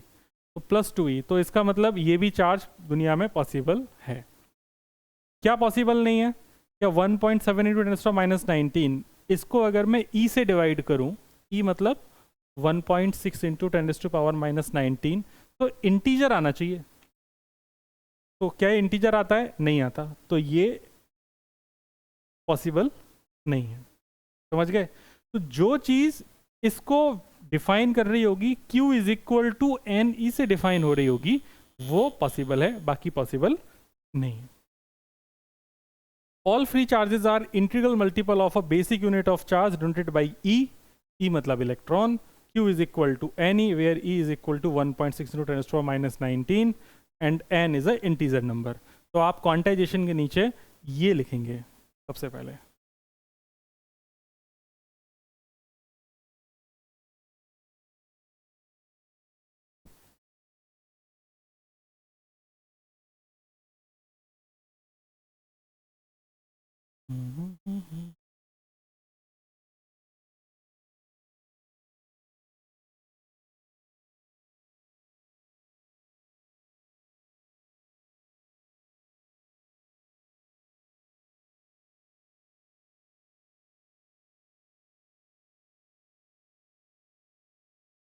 तो +2 ई, तो इसका मतलब ये भी चार्ज दुनिया में पॉसिबल है। क्या पॉसिबल नहीं है? क्या 1.7 इंटू 10⁻⁻19, इसको अगर मैं ई से डिवाइड करूं, ई मतलब 1.6 इंटू 10⁻⁻19, तो इंटीजर आना चाहिए। तो क्या इंटीजर आता है? नहीं आता। तो ये पॉसिबल नहीं है। समझ गए? तो जो चीज़ इसको डिफाइन कर रही होगी, Q is equal to N E से डिफाइन हो रही होगी, वो पॉसिबल है, बाकी पॉसिबल नहीं। All free charges are integral multiple of a basic unit of charge denoted by E. E मतलब electron. Q is equal to N E, where E is equal to 1.6 into 10⁻⁻19 and N is a integer number. तो आप quantization के नीचे ये लिखेंगे सबसे पहले।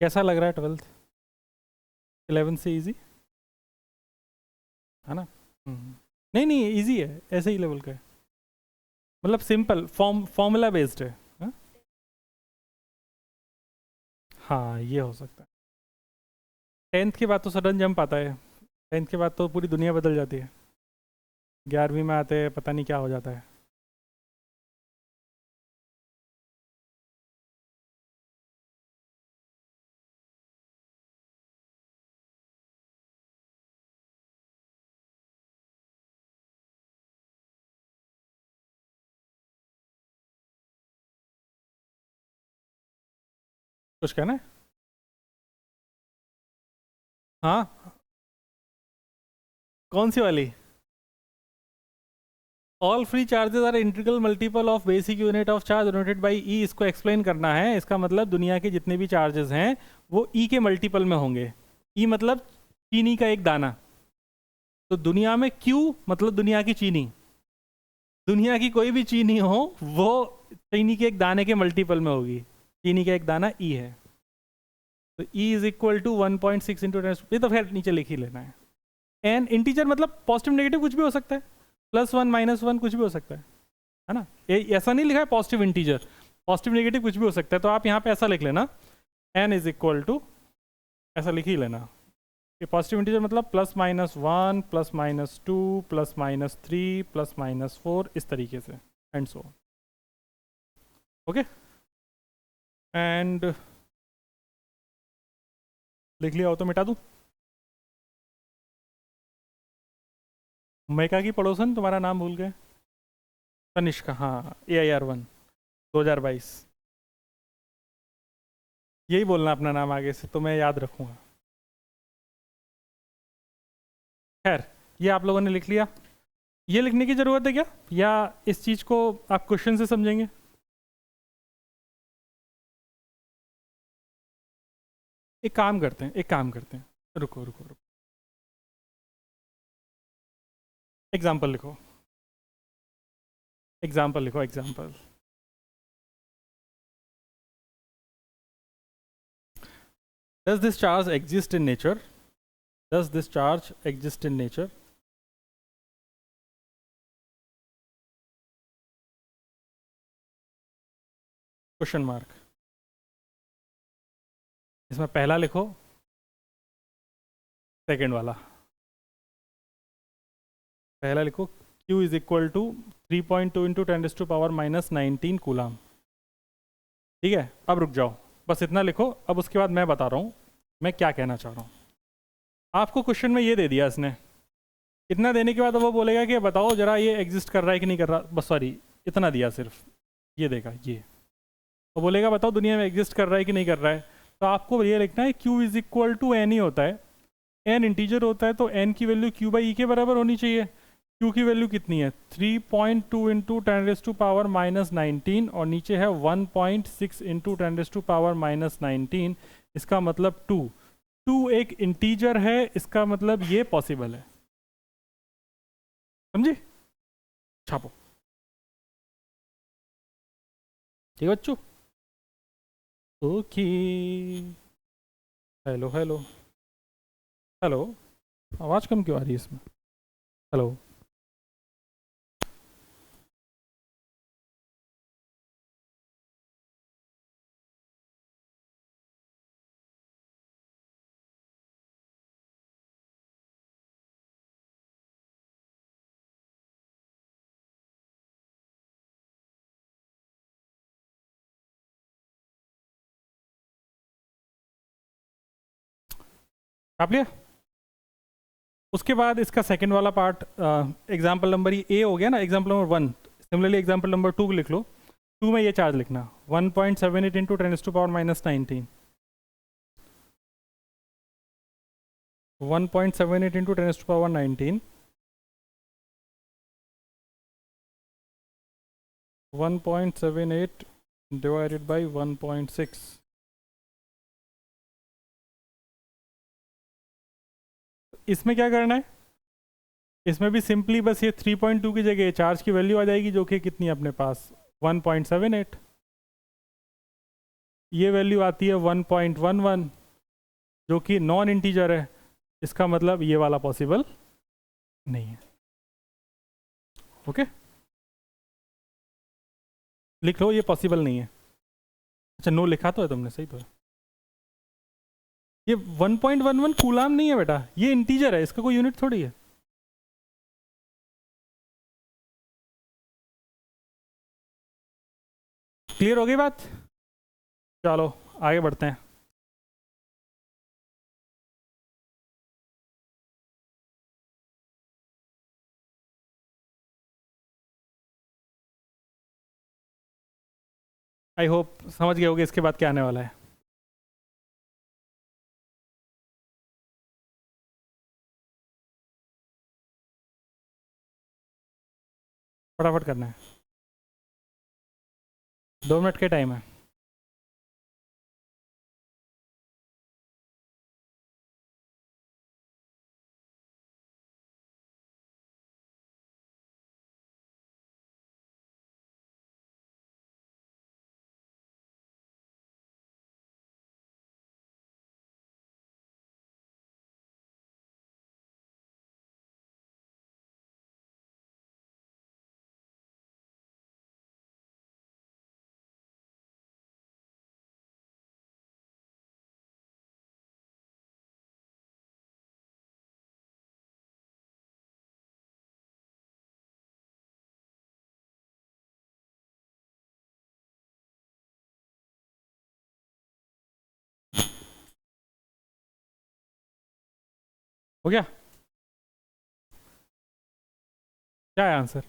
कैसा लग रहा है 12th? 11 से इजी है ना? नहीं नहीं, इजी है, ऐसे ही लेवल का है, मतलब सिंपल फॉर्मूला बेस्ड है। हाँ? हाँ ये हो सकता है। 10th के बाद तो सडन जंप आता है, 10th के बाद तो पूरी दुनिया बदल जाती है, 11वीं में आते हैं पता नहीं क्या हो जाता है। कुछ कहना है? हाँ, कौन सी वाली? All free charges are integral multiple of basic unit of charge denoted by E. इसको एक्सप्लेन करना है। इसका मतलब दुनिया के जितने भी चार्जेस हैं वो ई के मल्टीपल में होंगे। ई मतलब चीनी का एक दाना, तो दुनिया में क्यू मतलब दुनिया की चीनी, दुनिया की कोई भी चीनी हो वो चीनी के एक दाने के मल्टीपल में होगी। चीनी का एक दाना ई है, तो E is equal to 1.6 into, ये तो फिर नीचे लिख ही लेना है। एन इंटीजर मतलब पॉजिटिव नेगेटिव कुछ भी हो सकता है, +1 -1 कुछ भी हो सकता है ना? ये ऐसा नहीं लिखा है पॉजिटिव इंटीजर, पॉजिटिव नेगेटिव कुछ भी हो सकता है। तो आप यहाँ पे ऐसा लिख लेना, एन इज इक्वल टू, ऐसा लिख ही लेना। ये पॉजिटिव इंटीजर मतलब +-1 +-2 +-3 +-4 इस तरीके से, एंड सो ओके। एंड लिख लिया हो तो मिटा दूँ? मेका की पड़ोसन, तुम्हारा नाम भूल गए, तनिष्का, हाँ AIR1 2022, यही बोलना अपना नाम आगे से तो मैं याद रखूँगा। खैर, ये आप लोगों ने लिख लिया। ये लिखने की ज़रूरत है क्या, या इस चीज़ को आप क्वेश्चन से समझेंगे? एक काम करते हैं, रुको रुको रुको, एग्जाम्पल लिखो, example. Does this charge exist in nature? Does this charge exist in nature? Question mark. इसमें पहला लिखो, सेकंड वाला। पहला लिखो Q is equal to 3.2 into 10⁻⁻19 coulomb. ठीक है, अब रुक जाओ, बस इतना लिखो। अब उसके बाद मैं बता रहा हूँ मैं क्या कहना चाह रहा हूँ। आपको क्वेश्चन में ये दे दिया इसने, इतना देने के बाद वो बोलेगा कि बताओ जरा ये एग्जिस्ट कर रहा है कि नहीं कर रहा, बस सॉरी इतना दिया सिर्फ, ये देगा ये, तो बोलेगा बताओ दुनिया में एग्जिस्ट कर रहा है कि नहीं कर रहा है। तो आपको ये लिखना है Q is equal to N ही होता है, एन इंटीजर होता है, तो एन की वैल्यू Q बाई ई के बराबर होनी चाहिए। Q की वैल्यू कितनी है, 3.2 इंटू 10⁻⁻19 और नीचे है 1.6 इंटू 10⁻⁻19। इसका मतलब 2 एक इंटीजर है, इसका मतलब ये पॉसिबल है। समझी? छापो। ठीक है बच्चों? ओके। हेलो हेलो हेलो, आवाज़ कम क्यों आ रही है इसमें? हेलो, आप लिया? उसके बाद इसका सेकंड वाला पार्ट, एग्जाम्पल नंबर ए हो गया ना, example number 1। Similarly example number 2 लिख लो। 2 में ये चार्ज लिखना 1.78 इंटू 10⁻⁻19, 1.78 इंटू 10⁻19, 1.78 डिवाइडेड बाई 1.6। इसमें क्या करना है, इसमें भी सिंपली बस ये 3.2 की जगह चार्ज की वैल्यू आ जाएगी जो कि कितनी है अपने पास 1.78। ये वैल्यू आती है 1.11, जो कि नॉन इंटीजर है, इसका मतलब ये वाला पॉसिबल नहीं है। ओके, लिख लो ये पॉसिबल नहीं है। अच्छा नो लिखा तो है तुमने, सही तो है। ये 1.11 कूलाम नहीं है बेटा, ये इंटीजर है, इसका कोई यूनिट थोड़ी है। क्लियर हो गई बात? चलो आगे बढ़ते हैं। आई होप समझ गए होगे इसके बाद क्या आने वाला है। फटाफट करना है, 2 मिनट के टाइम है। हो गया? क्या है आंसर?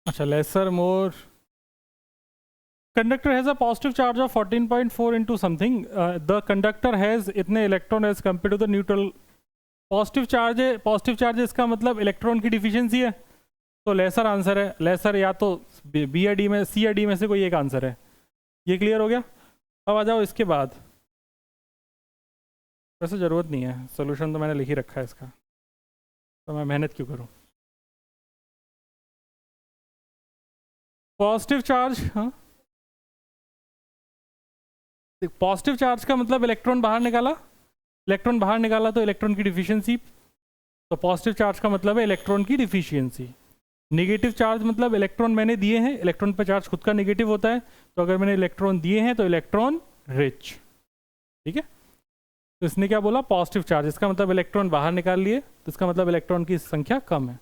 अच्छा, lesser more conductor has a positive charge of 14.4 into something. The conductor has इतने electron as compared to the neutral. Positive charge है, पॉजिटिव चार्ज इसका मतलब इलेक्ट्रॉन की डिफिशियंसी है, तो लेसर आंसर है। लेसर या तो बी या डी में, सी या डी में से कोई एक आंसर है। ये क्लियर हो गया? अब आ जाओ इसके बाद। वैसे ज़रूरत नहीं है, सोल्यूशन तो मैंने लिख ही रखा है इसका, तो मैं मेहनत क्यों करूँ। पॉजिटिव चार्ज, हाँ पॉजिटिव चार्ज का मतलब इलेक्ट्रॉन बाहर निकाला, इलेक्ट्रॉन बाहर निकाला तो इलेक्ट्रॉन की डिफिशियंसी, तो पॉजिटिव चार्ज का मतलब है इलेक्ट्रॉन की डिफिशियंसी। नेगेटिव चार्ज मतलब इलेक्ट्रॉन मैंने दिए हैं, इलेक्ट्रॉन पर चार्ज खुद का नेगेटिव होता है, तो अगर मैंने इलेक्ट्रॉन दिए हैं तो इलेक्ट्रॉन रिच। ठीक है, तो इसने क्या बोला, पॉजिटिव चार्ज, इसका मतलब इलेक्ट्रॉन बाहर निकाल लिए, तो इसका मतलब इलेक्ट्रॉन की संख्या कम है।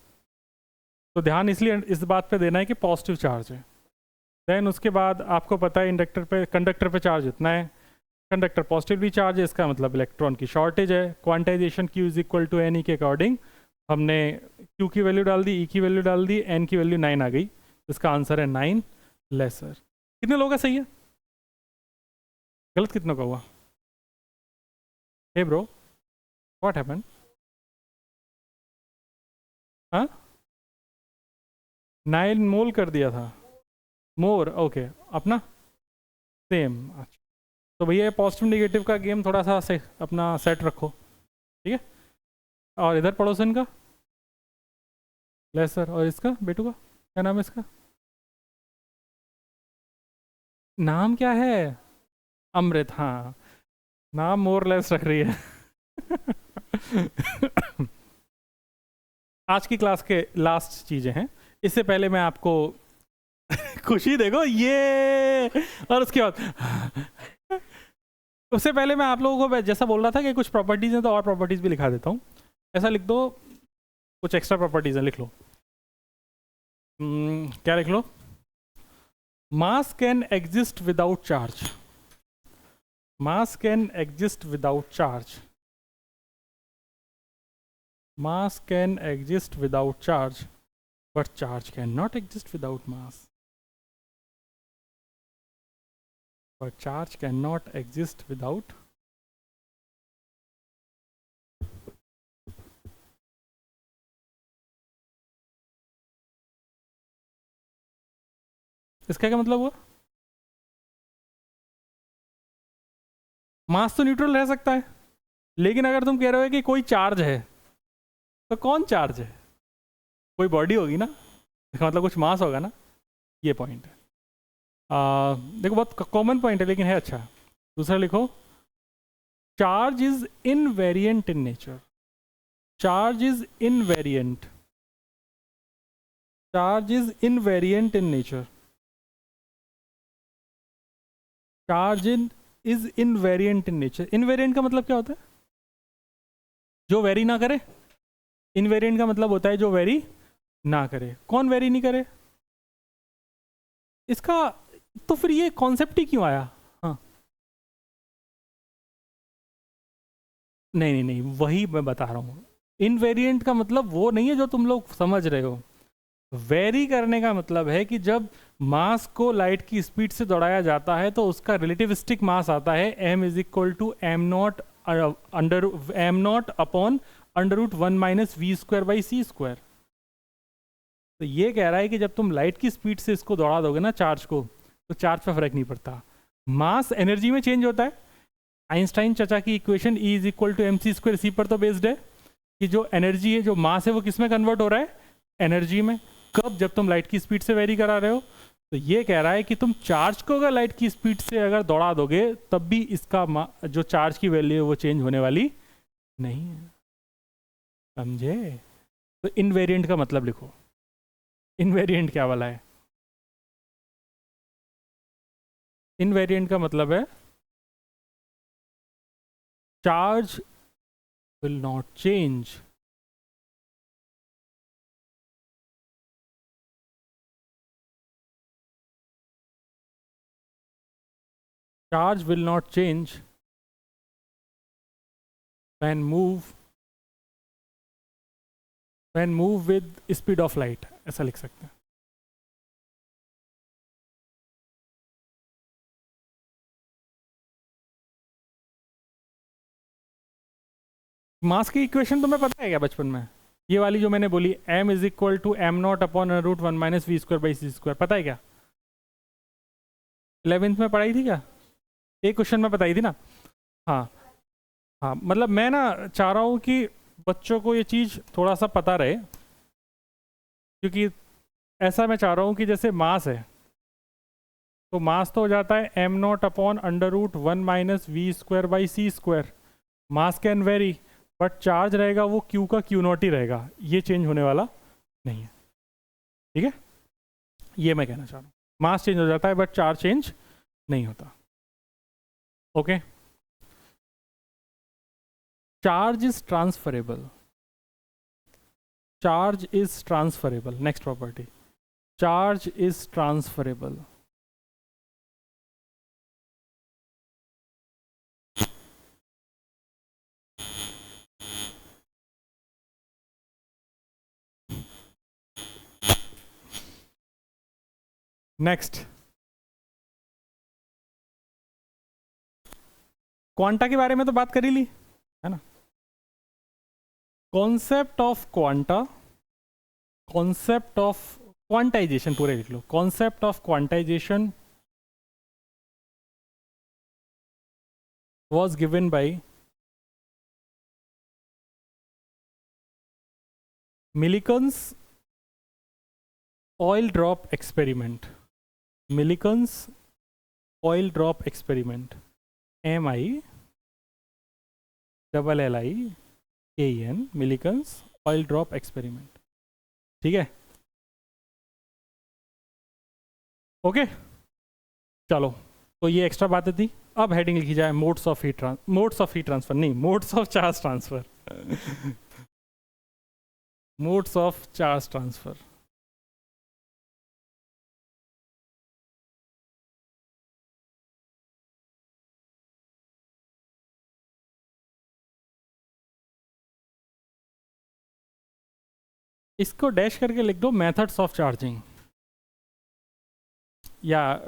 तो ध्यान इसलिए इस बात पे देना है कि पॉजिटिव चार्ज है। देन उसके बाद आपको पता है इंडक्टर पे, कंडक्टर पे चार्ज इतना है, कंडक्टर पॉजिटिवली चार्ज है, इसका मतलब इलेक्ट्रॉन की शॉर्टेज है। Quantization Q is equal to N E के अकॉर्डिंग हमने Q की वैल्यू डाल दी, E की वैल्यू डाल दी, N की वैल्यू 9 आ गई, तो इसका आंसर है 9 लेसर। कितने लोगों का सही है? गलत कितनों का हुआ? Hey bro what happened? हाँ 9 मोल कर दिया था, मोर ओके, अपना सेम। अच्छा तो भैया पॉजिटिव नेगेटिव का गेम थोड़ा सा से अपना सेट रखो, ठीक है। और इधर पड़ोसन का लेसर, और इसका बेटू का क्या नाम है इसका? नाम क्या है? अमृत, हाँ नाम मोर लेस रख रही है। आज की क्लास के लास्ट चीज़ें हैं, इससे पहले मैं आपको खुशी देखो ये, और उसके बाद उससे पहले मैं आप लोगों को जैसा बोल रहा था कि कुछ प्रॉपर्टीज़ हैं तो और प्रॉपर्टीज़ भी लिखा देता हूँ। ऐसा लिख दो, कुछ एक्स्ट्रा प्रॉपर्टीज़ हैं, लिख लो। क्या लिख लो? Mass can exist without charge, mass can exist without charge, mass can exist without charge but charge cannot exist without mass, but charge cannot exist without इसका क्या मतलब हुआ? मास तो न्यूट्रल रह सकता है, लेकिन अगर तुम कह रहे हो कि कोई चार्ज है, तो कौन चार्ज है? कोई बॉडी होगी ना, इसका मतलब कुछ मास होगा ना, ये पॉइंट है। देखो बहुत कॉमन पॉइंट है लेकिन है अच्छा। दूसरा लिखो, charge is invariant in nature. Charge is invariant. Charge is invariant in nature. Charge in is invariant in nature. Invariant का मतलब क्या होता है? जो वेरी ना करे। इनवेरिएंट का मतलब होता है जो वेरी ना करे। कौन वेरी नहीं करे? इसका तो फिर ये कॉन्सेप्ट ही क्यों आया? हाँ, नहीं नहीं नहीं, वही मैं बता रहा हूँ। इनवेरिएंट का मतलब वो नहीं है जो तुम लोग समझ रहे हो। वेरी करने का मतलब है कि जब मास को लाइट की स्पीड से दौड़ाया जाता है तो उसका रिलेटिविस्टिक मास आता है m is equal to m not upon under root 1 minus V square by C square. तो ये कह रहा है कि जब तुम लाइट की स्पीड से इसको दौड़ा दोगे ना चार्ज को, तो चार्ज पे फर्क नहीं पड़ता, मास एनर्जी में चेंज होता है। आइंस्टाइन चचा की equation E is equal to M C square C पर तो बेस्ड है कि जो एनर्जी है, जो मास है, वो किस में कन्वर्ट हो रहा है? एनर्जी में। कब? जब तुम लाइट की स्पीड से वेरी करा रहे हो। तो ये कह रहा है कि तुम चार्ज को अगर लाइट की स्पीड से अगर दौड़ा दोगे तब भी इसका जो चार्ज की वैल्यू है वो चेंज होने वाली नहीं है। समझे? तो इनवेरिएंट का मतलब लिखो। इनवेरिएंट क्या वाला है? इनवेरिएंट का मतलब है charge will not change. Charge will not change when move with speed of light, ऐसा लिख सकते हैं। मास की इक्वेशन तुम्हें पता है क्या बचपन में? ये वाली जो मैंने बोली, m is equal to M not upon root 1 minus V square by C square, पता है क्या? 11th में पढ़ाई थी क्या? एक क्वेश्चन में बताई थी ना। हाँ हाँ, मतलब मैं ना चाह रहा हूँ कि बच्चों को ये चीज़ थोड़ा सा पता रहे, क्योंकि ऐसा मैं चाह रहा हूँ कि जैसे मास है, तो मास तो हो जाता है M not upon under root 1 minus V square by C square. Mass can vary, but charge रहेगा वो क्यू का क्यू नॉट ही रहेगा, ये चेंज होने वाला नहीं है। ठीक है, ये मैं कहना चाह रहा हूँ। मास चेंज हो जाता है बट चार्ज चेंज नहीं होता। Okay, charge is transferable. Charge is transferable, next property, charge is transferable. Next, quanta के बारे में तो बात कर ही ली है ना। Concept of quanta, concept of quantization, पूरे लिख लो, concept of quantization was given by Millikan's oil drop experiment. Millikan's oil drop experiment, MILLIKAN, Millikan's oil drop experiment। ठीक है, ओके चलो, तो ये एक्स्ट्रा बातें थी। अब हेडिंग लिखी जाए मोड्स ऑफ हीट ट्रांसफर नहीं, modes of charge transfer. Modes of charge transfer. इसको डैश करके लिख दो, मेथड्स ऑफ चार्जिंग, या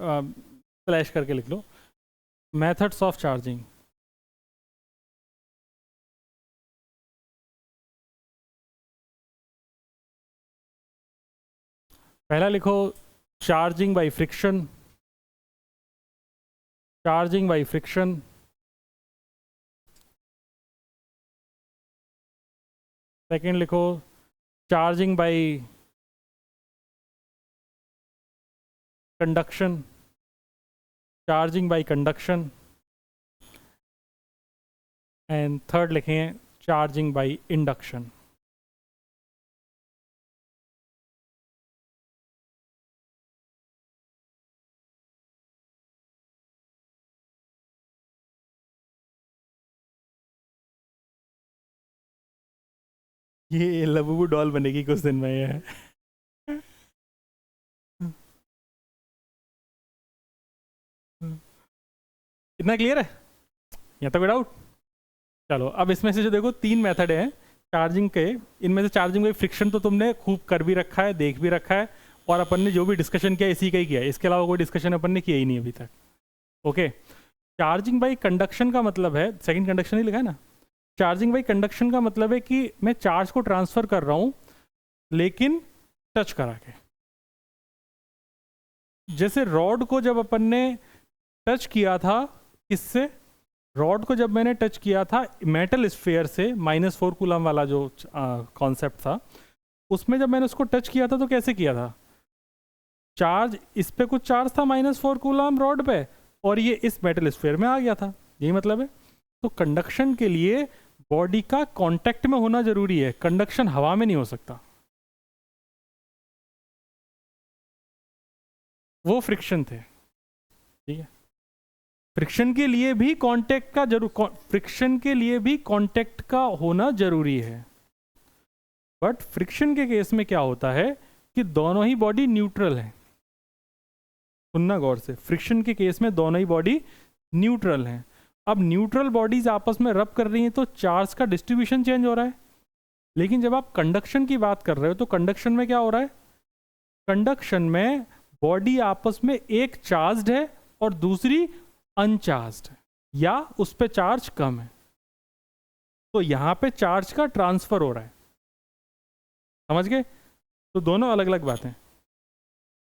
स्लैश करके लिख लो, मेथड्स ऑफ चार्जिंग। पहला लिखो charging by friction, charging by friction. Second लिखो charging by conduction. Charging by conduction, and third लिखेंगे चार्जिंग बाय इंडक्शन। ये लबूबू डॉल बनेगी कुछ दिन में ये। इतना क्लियर है या तो कोई डाउट? चलो अब इसमें से जो देखो 3 मेथड हैं चार्जिंग के, इनमें से चार्जिंग में फ्रिक्शन तो तुमने खूब कर भी रखा है, देख भी रखा है, और अपन ने जो भी डिस्कशन किया इसी का ही किया है, इसके अलावा कोई डिस्कशन अपन ने किया ही नहीं अभी तक। ओके, चार्जिंग बाई कंडक्शन का मतलब है, सेकंड कंडक्शन ही लिखा है ना, चार्जिंग बाई कंडक्शन का मतलब है कि मैं चार्ज को ट्रांसफर कर रहा हूँ लेकिन टच करा के। जैसे रॉड को जब अपन ने टच किया था, किससे? रॉड को जब मैंने टच किया था मेटल स्फीयर से, -4 कूलम वाला जो कॉन्सेप्ट था, उसमें जब मैंने उसको टच किया था तो कैसे किया था? चार्ज, इस पे कुछ चार्ज था -4 कूलम रॉड पे, और ये इस मेटल स्फीयर में आ गया था, यही मतलब है। तो कंडक्शन के लिए बॉडी का कांटेक्ट में होना जरूरी है, कंडक्शन हवा में नहीं हो सकता। वो फ्रिक्शन थे, ठीक है। फ्रिक्शन के लिए भी कांटेक्ट का फ्रिक्शन के लिए भी कांटेक्ट का होना जरूरी है, बट फ्रिक्शन के केस में क्या होता है कि दोनों ही बॉडी न्यूट्रल है। सुनना गौर से, फ्रिक्शन के केस में दोनों ही बॉडी न्यूट्रल हैं। अब न्यूट्रल बॉडीज आपस में रब कर रही हैं तो चार्ज का डिस्ट्रीब्यूशन चेंज हो रहा है। लेकिन जब आप कंडक्शन की बात कर रहे हो तो कंडक्शन में क्या हो रहा है? कंडक्शन में बॉडी आपस में एक चार्ज्ड है और दूसरी अनचार्ज्ड है, या उस पे चार्ज कम है, तो यहां पे चार्ज का ट्रांसफर हो रहा है। समझ गए? तो दोनों अलग अलग बातें।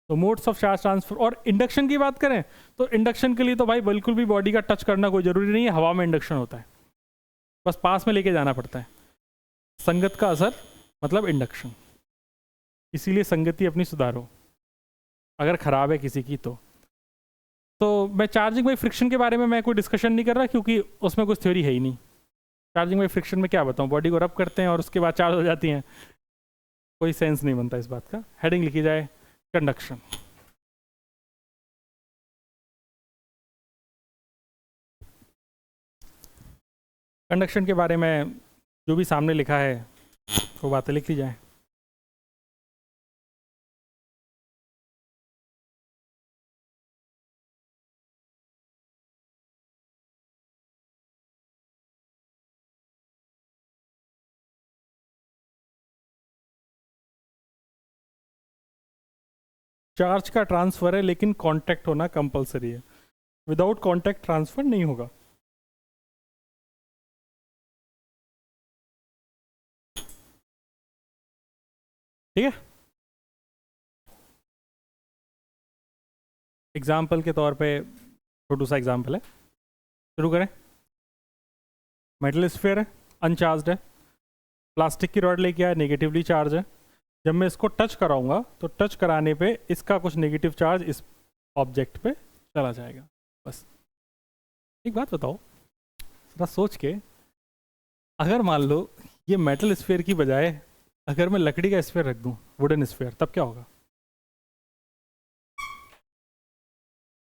तो मोड्स ऑफ चार्ज ट्रांसफर। और इंडक्शन की बात करें तो इंडक्शन के लिए तो भाई बिल्कुल भी बॉडी का टच करना कोई जरूरी नहीं है, हवा में इंडक्शन होता है, बस पास में लेके जाना पड़ता है। संगत का असर मतलब इंडक्शन, इसीलिए संगति अपनी सुधारो अगर खराब है किसी की तो मैं चार्जिंग बाई फ्रिक्शन के बारे में मैं कोई डिस्कशन नहीं कर रहा क्योंकि उसमें कुछ थ्योरी है ही नहीं। चार्जिंग बाई फ्रिक्शन में क्या बताऊं, बॉडी को रब करते हैं और उसके बाद चार्ज हो जाती हैं, कोई सेंस नहीं बनता इस बात का। हेडिंग लिखी जाए कंडक्शन। कंडक्शन के बारे में जो भी सामने लिखा है वो बातें लिख ली जाए। चार्ज का ट्रांसफर है लेकिन कांटेक्ट होना कंपलसरी है, विदाउट कांटेक्ट ट्रांसफर नहीं होगा। ठीक है, एग्जाम्पल के तौर पे छोटू सा एग्जाम्पल है, शुरू करें। मेटल स्फीयर है, अनचार्ज्ड है, प्लास्टिक की रॉड लेके आया, नेगेटिवली चार्ज है। जब मैं इसको टच कराऊंगा तो टच कराने पे इसका कुछ नेगेटिव चार्ज इस ऑब्जेक्ट पे चला जाएगा। बस एक बात बताओ जरा सोच के, अगर मान लो ये मेटल स्फीयर की बजाय अगर मैं लकड़ी का स्फीयर रख दूं, वुडन स्फीयर, तब क्या होगा?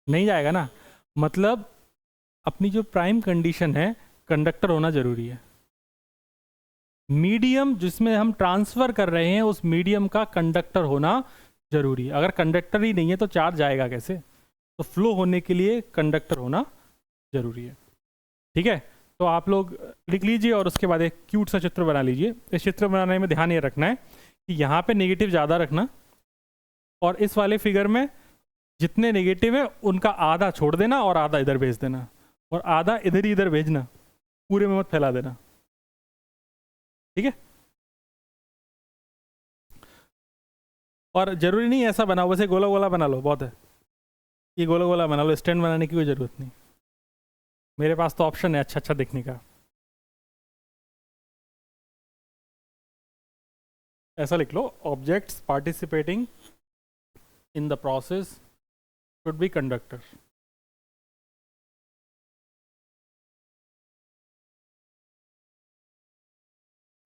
नहीं जाएगा ना। मतलब अपनी जो प्राइम कंडीशन है, कंडक्टर होना जरूरी है। मीडियम जिसमें हम ट्रांसफर कर रहे हैं उस मीडियम का कंडक्टर होना जरूरी है। अगर कंडक्टर ही नहीं है तो चार्ज जाएगा कैसे? तो फ्लो होने के लिए कंडक्टर होना जरूरी है। ठीक है, तो आप लोग लिख लीजिए और उसके बाद एक क्यूट सा चित्र बना लीजिए। इस चित्र बनाने में ध्यान ये रखना है कि यहाँ पे नेगेटिव ज़्यादा रखना, और इस वाले फिगर में जितने नेगेटिव है उनका आधा छोड़ देना और आधा इधर भेज देना, और आधा इधर ही इधर भेजना, पूरे में मत फैला देना। ठीक है, और जरूरी नहीं ऐसा बनाओ, वैसे गोला गोला बना लो बहुत है, ये गोला गोला बना लो, स्टैंड बनाने की कोई ज़रूरत नहीं। मेरे पास तो ऑप्शन है अच्छा अच्छा दिखने का। ऐसा लिख लो, objects participating in the process should be conductor.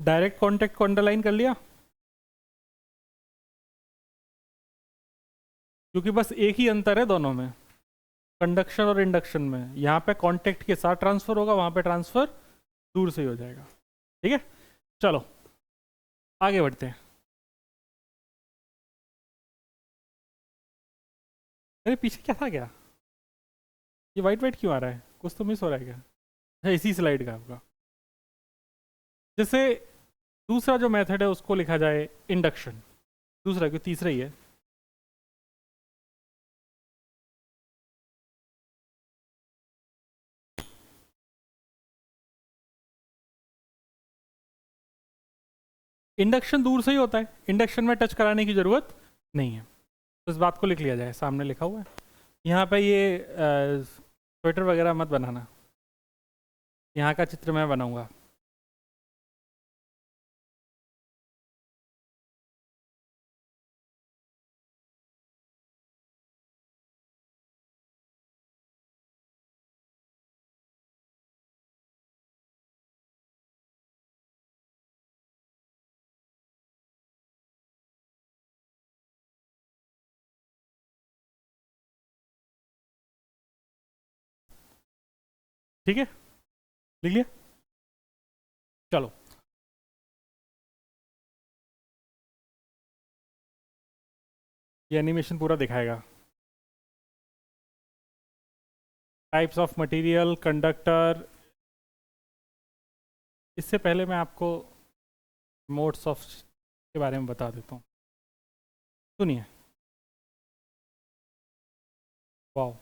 Direct contact को अंडरलाइन कर लिया, क्योंकि बस एक ही अंतर है दोनों में, कंडक्शन और इंडक्शन में। यहाँ पे कांटेक्ट के साथ ट्रांसफर होगा, वहाँ पे ट्रांसफर दूर से ही हो जाएगा। ठीक है, चलो आगे बढ़ते हैं। अरे पीछे क्या था, क्या ये वाइट वाइट क्यों आ रहा है, कुछ तो मिस हो रहा है क्या? अच्छा, इसी स्लाइड का आपका। जैसे दूसरा जो मेथड है उसको लिखा जाए इंडक्शन, दूसरा क्यों, तीसरा ही है। इंडक्शन दूर से ही होता है, इंडक्शन में टच कराने की जरूरत नहीं है, तो इस बात को लिख लिया जाए। सामने लिखा हुआ है यहाँ पे, ये स्वेटर वगैरह मत बनाना, यहाँ का चित्र मैं बनाऊंगा। ठीक है, लिख लिया, चलो। ये एनिमेशन पूरा दिखाएगा। Types of material, conductor. इससे पहले मैं आपको मोड्स ऑफ के बारे में बता देता हूँ, सुनिए। वाओ,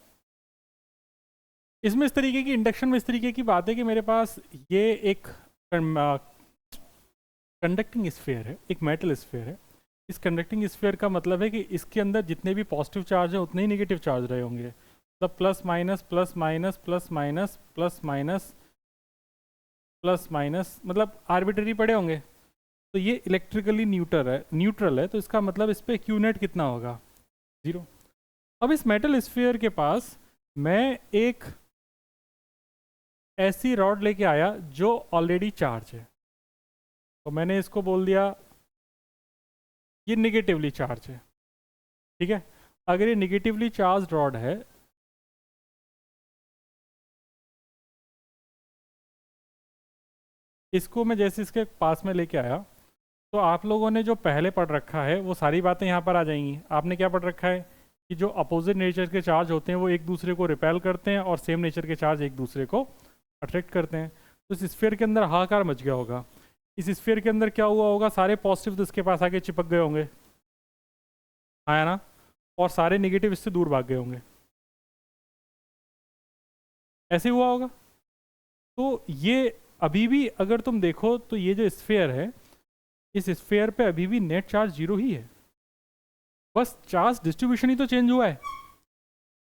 इसमें इस तरीके की, इंडक्शन में इस तरीके की बात है कि मेरे पास ये एक कंडक्टिंग स्फीयर है, एक मेटल स्फीयर है। इस कंडक्टिंग स्फीयर का मतलब है कि इसके अंदर जितने भी पॉजिटिव चार्ज हैं उतने ही नेगेटिव चार्ज रहे होंगे, मतलब plus minus plus minus plus minus plus minus plus minus, मतलब आर्बिट्ररी पड़े होंगे। तो ये इलेक्ट्रिकली न्यूट्रल है, तो इसका मतलब इस पर क्यू नेट कितना होगा, 0। अब इस मेटल स्फीयर के पास मैं एक ऐसी रॉड लेके आया जो ऑलरेडी चार्ज है, तो मैंने इसको बोल दिया ये निगेटिवली चार्ज है। ठीक है, अगर ये निगेटिवली चार्ज रॉड है, इसको मैं जैसे इसके पास में लेके आया, तो आप लोगों ने जो पहले पढ़ रखा है वो सारी बातें यहाँ पर आ जाएंगी। आपने क्या पढ़ रखा है कि जो अपोजिट नेचर के चार्ज होते हैं वो एक दूसरे को रिपेल करते हैं और सेम नेचर के चार्ज एक दूसरे को अट्रैक्ट करते हैं। तो इस स्फीयर के अंदर हाहाकार मच गया होगा। इस स्फीयर के अंदर क्या हुआ होगा, सारे पॉजिटिव तो इसके पास आके चिपक गए होंगे, आया ना, और सारे नेगेटिव इससे दूर भाग गए होंगे, ऐसे हुआ होगा। तो ये अभी भी अगर तुम देखो तो ये जो स्फीयर है, इस स्फीयर पे अभी भी नेट चार्ज 0 ही है, बस चार्ज डिस्ट्रीब्यूशन ही तो चेंज हुआ है।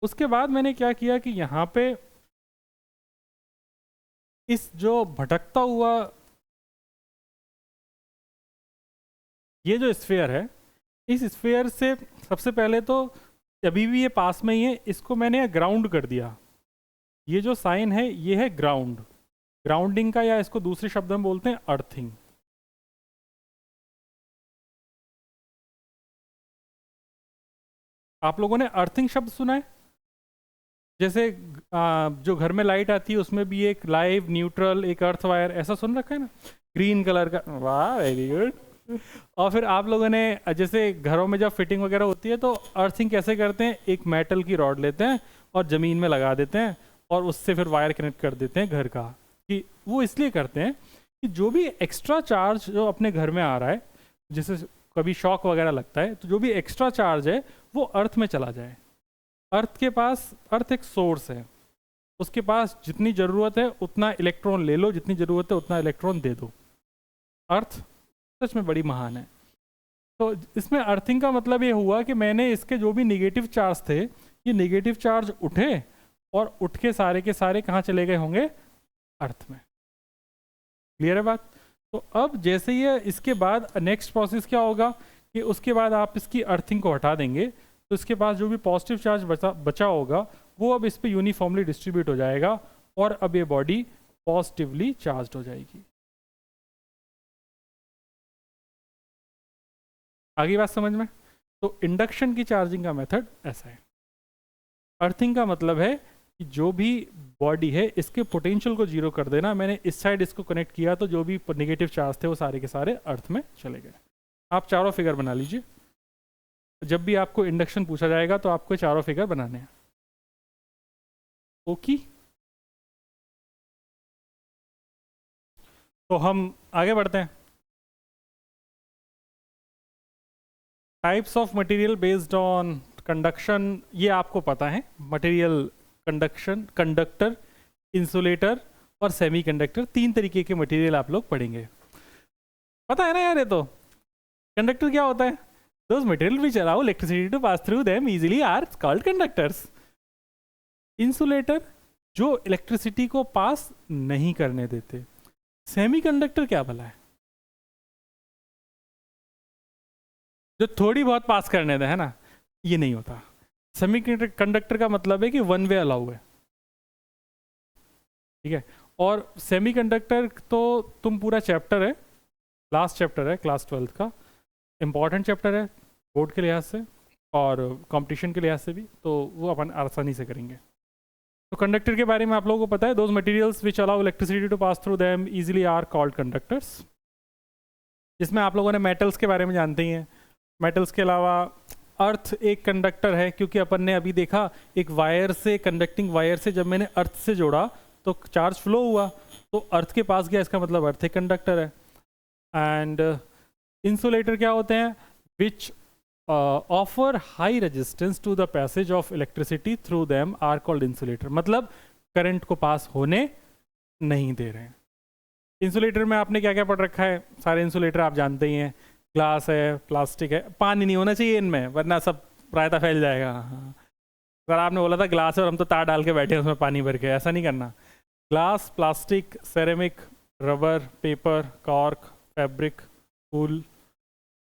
उसके बाद मैंने क्या किया कि यहाँ पे इस जो भटकता हुआ ये जो स्फीयर है, इस स्फीयर से सबसे पहले तो अभी भी ये पास में ही है, इसको मैंने ग्राउंड कर दिया। ये जो साइन है ये है ग्राउंड, ग्राउंडिंग का, या इसको दूसरे शब्द में बोलते हैं अर्थिंग। आप लोगों ने अर्थिंग शब्द सुना है? जैसे जो घर में लाइट आती है उसमें भी एक लाइव, न्यूट्रल, एक अर्थ वायर, ऐसा सुन रखा है ना, ग्रीन कलर का। वाह, वेरी गुड। और फिर आप लोगों ने जैसे घरों में जब फिटिंग वगैरह होती है तो अर्थिंग कैसे करते हैं, एक मेटल की रॉड लेते हैं और ज़मीन में लगा देते हैं और उससे फिर वायर कनेक्ट कर देते हैं घर का। कि वो इसलिए करते हैं कि जो भी एक्स्ट्रा चार्ज जो अपने घर में आ रहा है, जैसे कभी शॉक वगैरह लगता है, तो जो भी एक्स्ट्रा चार्ज है वो अर्थ में चला जाए। अर्थ के पास, अर्थ एक सोर्स है, उसके पास जितनी ज़रूरत है उतना इलेक्ट्रॉन ले लो, जितनी ज़रूरत है उतना इलेक्ट्रॉन दे दो। अर्थ सच में बड़ी महान है। तो इसमें अर्थिंग का मतलब ये हुआ कि मैंने इसके जो भी निगेटिव चार्ज थे, ये निगेटिव चार्ज उठे और उठ के सारे कहाँ चले गए होंगे, अर्थ में। क्लियर है बात? तो अब जैसे ये इसके बाद नेक्स्ट प्रोसेस क्या होगा कि उसके बाद आप इसकी अर्थिंग को हटा देंगे, तो इसके पास जो भी पॉजिटिव चार्ज बचा होगा वो अब इस पर यूनिफॉर्मली डिस्ट्रीब्यूट हो जाएगा और अब ये बॉडी पॉजिटिवली चार्ज हो जाएगी। आगे बात समझ में? तो इंडक्शन की चार्जिंग का मेथड ऐसा है। अर्थिंग का मतलब है कि जो भी बॉडी है इसके पोटेंशियल को जीरो कर देना। मैंने इस साइड इसको कनेक्ट किया तो जो भी नेगेटिव चार्ज थे वो सारे के सारे अर्थ में चले गए। आप चारों फिगर बना लीजिए। जब भी आपको इंडक्शन पूछा जाएगा तो आपको चारों फिगर बनाने हैं। ओके, तो हम आगे बढ़ते हैं। Types of material based on conduction, ये आपको पता है। मटेरियल, कंडक्शन, कंडक्टर, इंसुलेटर और सेमीकंडक्टर, 3 तरीके के मटेरियल आप लोग पढ़ेंगे। पता है ना यार? ये तो कंडक्टर क्या होता है? Those material which allow electricity to pass through them easily are called conductors. Insulator जो इलेक्ट्रिसिटी को पास नहीं करने देते। सेमीकंडक्टर क्या भला है? जो थोड़ी बहुत पास करने दे, है ना? ये नहीं होता। सेमीकंडक्टर का मतलब है कि वन वे अलाउ है, ठीक है। और सेमीकंडक्टर तो तुम पूरा चैप्टर है, लास्ट चैप्टर है क्लास 12th का, इम्पॉर्टेंट चैप्टर है बोर्ड के लिहाज से और कंपटीशन के लिहाज से भी, तो वो अपन आसानी से करेंगे। तो कंडक्टर के बारे में आप लोगों को पता है, those materials which allow electricity to pass through them easily are called conductors. जिसमें आप लोगों ने मेटल्स के बारे में जानते ही हैं। मेटल्स के अलावा अर्थ एक कंडक्टर है, क्योंकि अपन ने अभी देखा एक वायर से, कंडक्टिंग वायर से जब मैंने अर्थ से जोड़ा तो चार्ज फ्लो हुआ, तो अर्थ के पास गया, इसका मतलब अर्थ एक कंडक्टर है। एंड इंसुलेटर क्या होते हैं? Which offer high resistance to the passage of electricity through them are called insulator. मतलब करंट को पास होने नहीं दे रहे हैं। इंसुलेटर में आपने क्या क्या पढ़ रखा है? सारे इंसुलेटर आप जानते ही हैं। ग्लास है, प्लास्टिक है, पानी नहीं होना चाहिए इनमें वरना सब रायता फैल जाएगा। हाँ, सर आपने बोला था ग्लास है और हम तो तार डाल के बैठे हैं उसमें पानी भर के, ऐसा नहीं करना। Glass, plastic, ceramic, rubber, paper, cork, fabric, wool,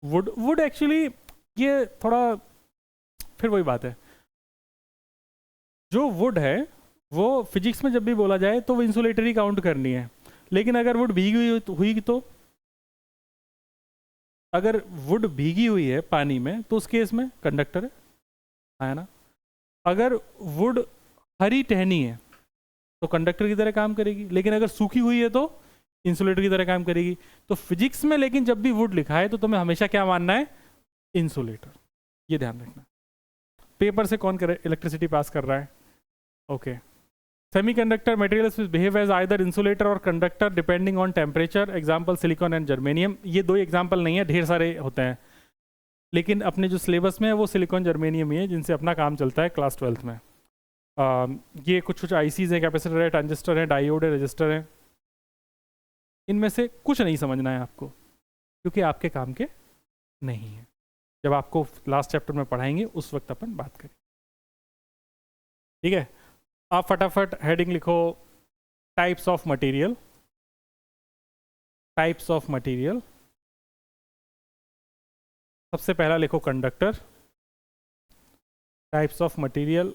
would. Would actually ये थोड़ा फिर वही बात है, जो वुड है वो फिजिक्स में जब भी बोला जाए तो वो इंसुलेटर ही काउंट करनी है। लेकिन अगर वुड भीगी हुई तो अगर वुड भीगी हुई है पानी में तो उस केस में कंडक्टर है ना। अगर वुड हरी टहनी है तो कंडक्टर की तरह काम करेगी, लेकिन अगर सूखी हुई है तो इंसुलेटर की तरह काम करेगी। तो फिजिक्स में लेकिन जब भी वुड लिखा है तो तुम्हें हमेशा क्या मानना है? इंसुलेटर। ये ध्यान रखना। पेपर से कौन करे इलेक्ट्रिसिटी पास कर रहा है? Okay. Semiconductor materials behave as either insulator और conductor depending on temperature. Example silicon and germanium. ये 2 एग्जांपल नहीं है, ढेर सारे होते हैं, लेकिन अपने जो सिलेबस में है वो सिलिकॉन जर्मेनियम ही है जिनसे अपना काम चलता है क्लास 12th में। ये कुछ आईसीज है, कैपेसिटर है, ट्रांजिस्टर है, डायोड है, रजिस्टर है। इनमें से कुछ नहीं समझना है आपको, क्योंकि आपके काम के नहीं है। जब आपको लास्ट चैप्टर में पढ़ाएंगे उस वक्त अपन बात करें, ठीक है। आप फटाफट हेडिंग लिखो, types of material. Types of material, सबसे पहला लिखो कंडक्टर। टाइप्स ऑफ मटेरियल,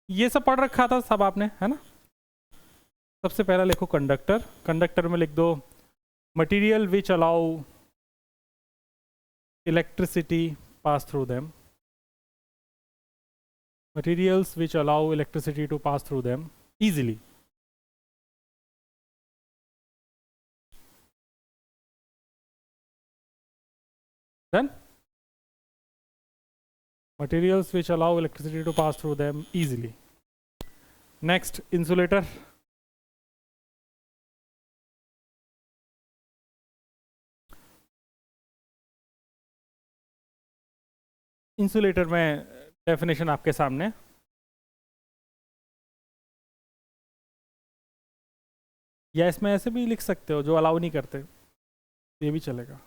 ये सब पढ़ रखा था सब आपने, है ना। सबसे पहला लिखो कंडक्टर। कंडक्टर में लिख दो material which allow electricity pass through them. materials which allow electricity to pass through them easily. Then materials which allow electricity to pass through them easily. Next, insulator. Insulator में definition आपके सामने। या इसमें ऐसे भी लिख सकते हो जो अलाउ नहीं करते, ये भी चलेगा।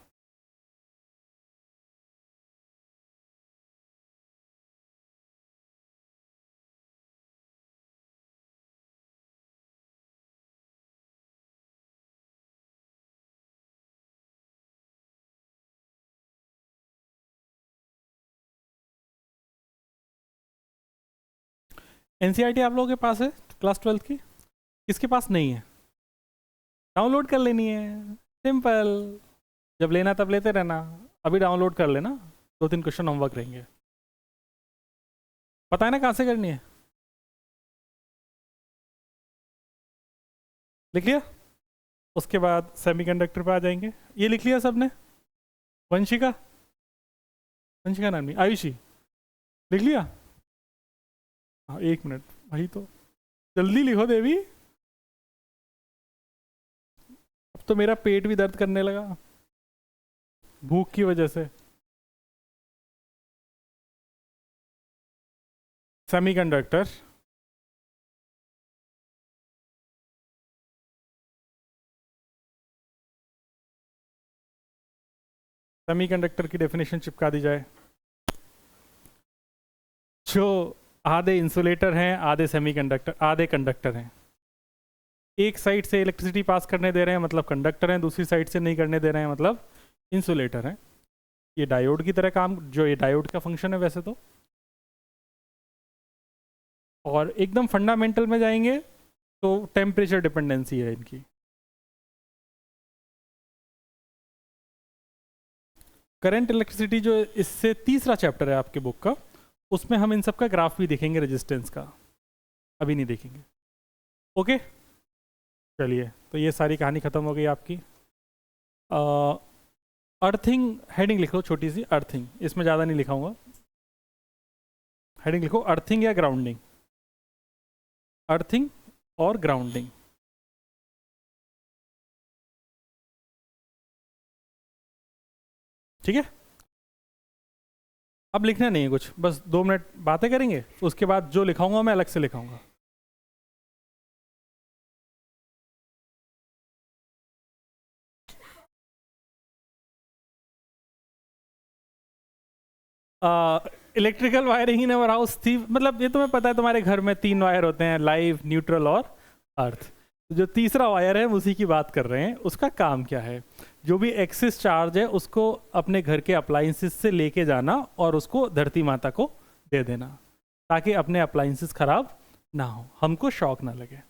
एनसीईआरटी आप लोगों के पास है क्लास 12th की? किसके पास नहीं है? डाउनलोड कर लेनी है, सिंपल। जब लेना तब लेते रहना। अभी डाउनलोड कर लेना, 2-3 क्वेश्चन होमवर्क रहेंगे। पता है ना कहाँ से करनी है? लिख लिया? उसके बाद सेमीकंडक्टर पे आ जाएंगे। ये लिख लिया सबने? वंशिका, वंशिका नाम नहीं, आयुषी लिख लिया? हाँ 1 मिनट भाई, तो जल्दी लिखो देवी, अब तो मेरा पेट भी दर्द करने लगा भूख की वजह से। सेमीकंडक्टर, सेमीकंडक्टर की डेफिनेशन चिपका दी जाए। जो आधे इंसुलेटर हैं, आधे सेमीकंडक्टर, आधे कंडक्टर हैं। एक साइड से इलेक्ट्रिसिटी पास करने दे रहे हैं मतलब कंडक्टर हैं, दूसरी साइड से नहीं करने दे रहे हैं मतलब इंसुलेटर हैं। ये डायोड की तरह काम, जो ये डायोड का फंक्शन है वैसे तो। और एकदम फंडामेंटल में जाएंगे तो टेम्परेचर डिपेंडेंसी है इनकी। करंट इलेक्ट्रिसिटी जो इससे तीसरा चैप्टर है आपके बुक का, उसमें हम इन सब का ग्राफ भी देखेंगे, रेजिस्टेंस का, अभी नहीं देखेंगे। ओके चलिए, तो ये सारी कहानी ख़त्म हो गई आपकी। अर्थिंग हेडिंग लिखो छोटी सी, अर्थिंग, इसमें ज़्यादा नहीं लिखाऊंगा। हेडिंग लिखो अर्थिंग या ग्राउंडिंग, अर्थिंग और ग्राउंडिंग। ठीक है, अब लिखना नहीं है कुछ, बस 2 मिनट बातें करेंगे, उसके बाद जो लिखाऊंगा मैं अलग से लिखाऊंगा। Electrical wiring in our house थी, मतलब ये तुम्हें पता है तुम्हारे घर में 3 वायर होते हैं, लाइव, न्यूट्रल और अर्थ। जो तीसरा वायर है उसी की बात कर रहे हैं। उसका काम क्या है? जो भी एक्सिस चार्ज है उसको अपने घर के अप्लाइंसेस से लेके जाना और उसको धरती माता को दे देना, ताकि अपने अप्लाइंसेस खराब ना हो, हमको शॉक ना लगे।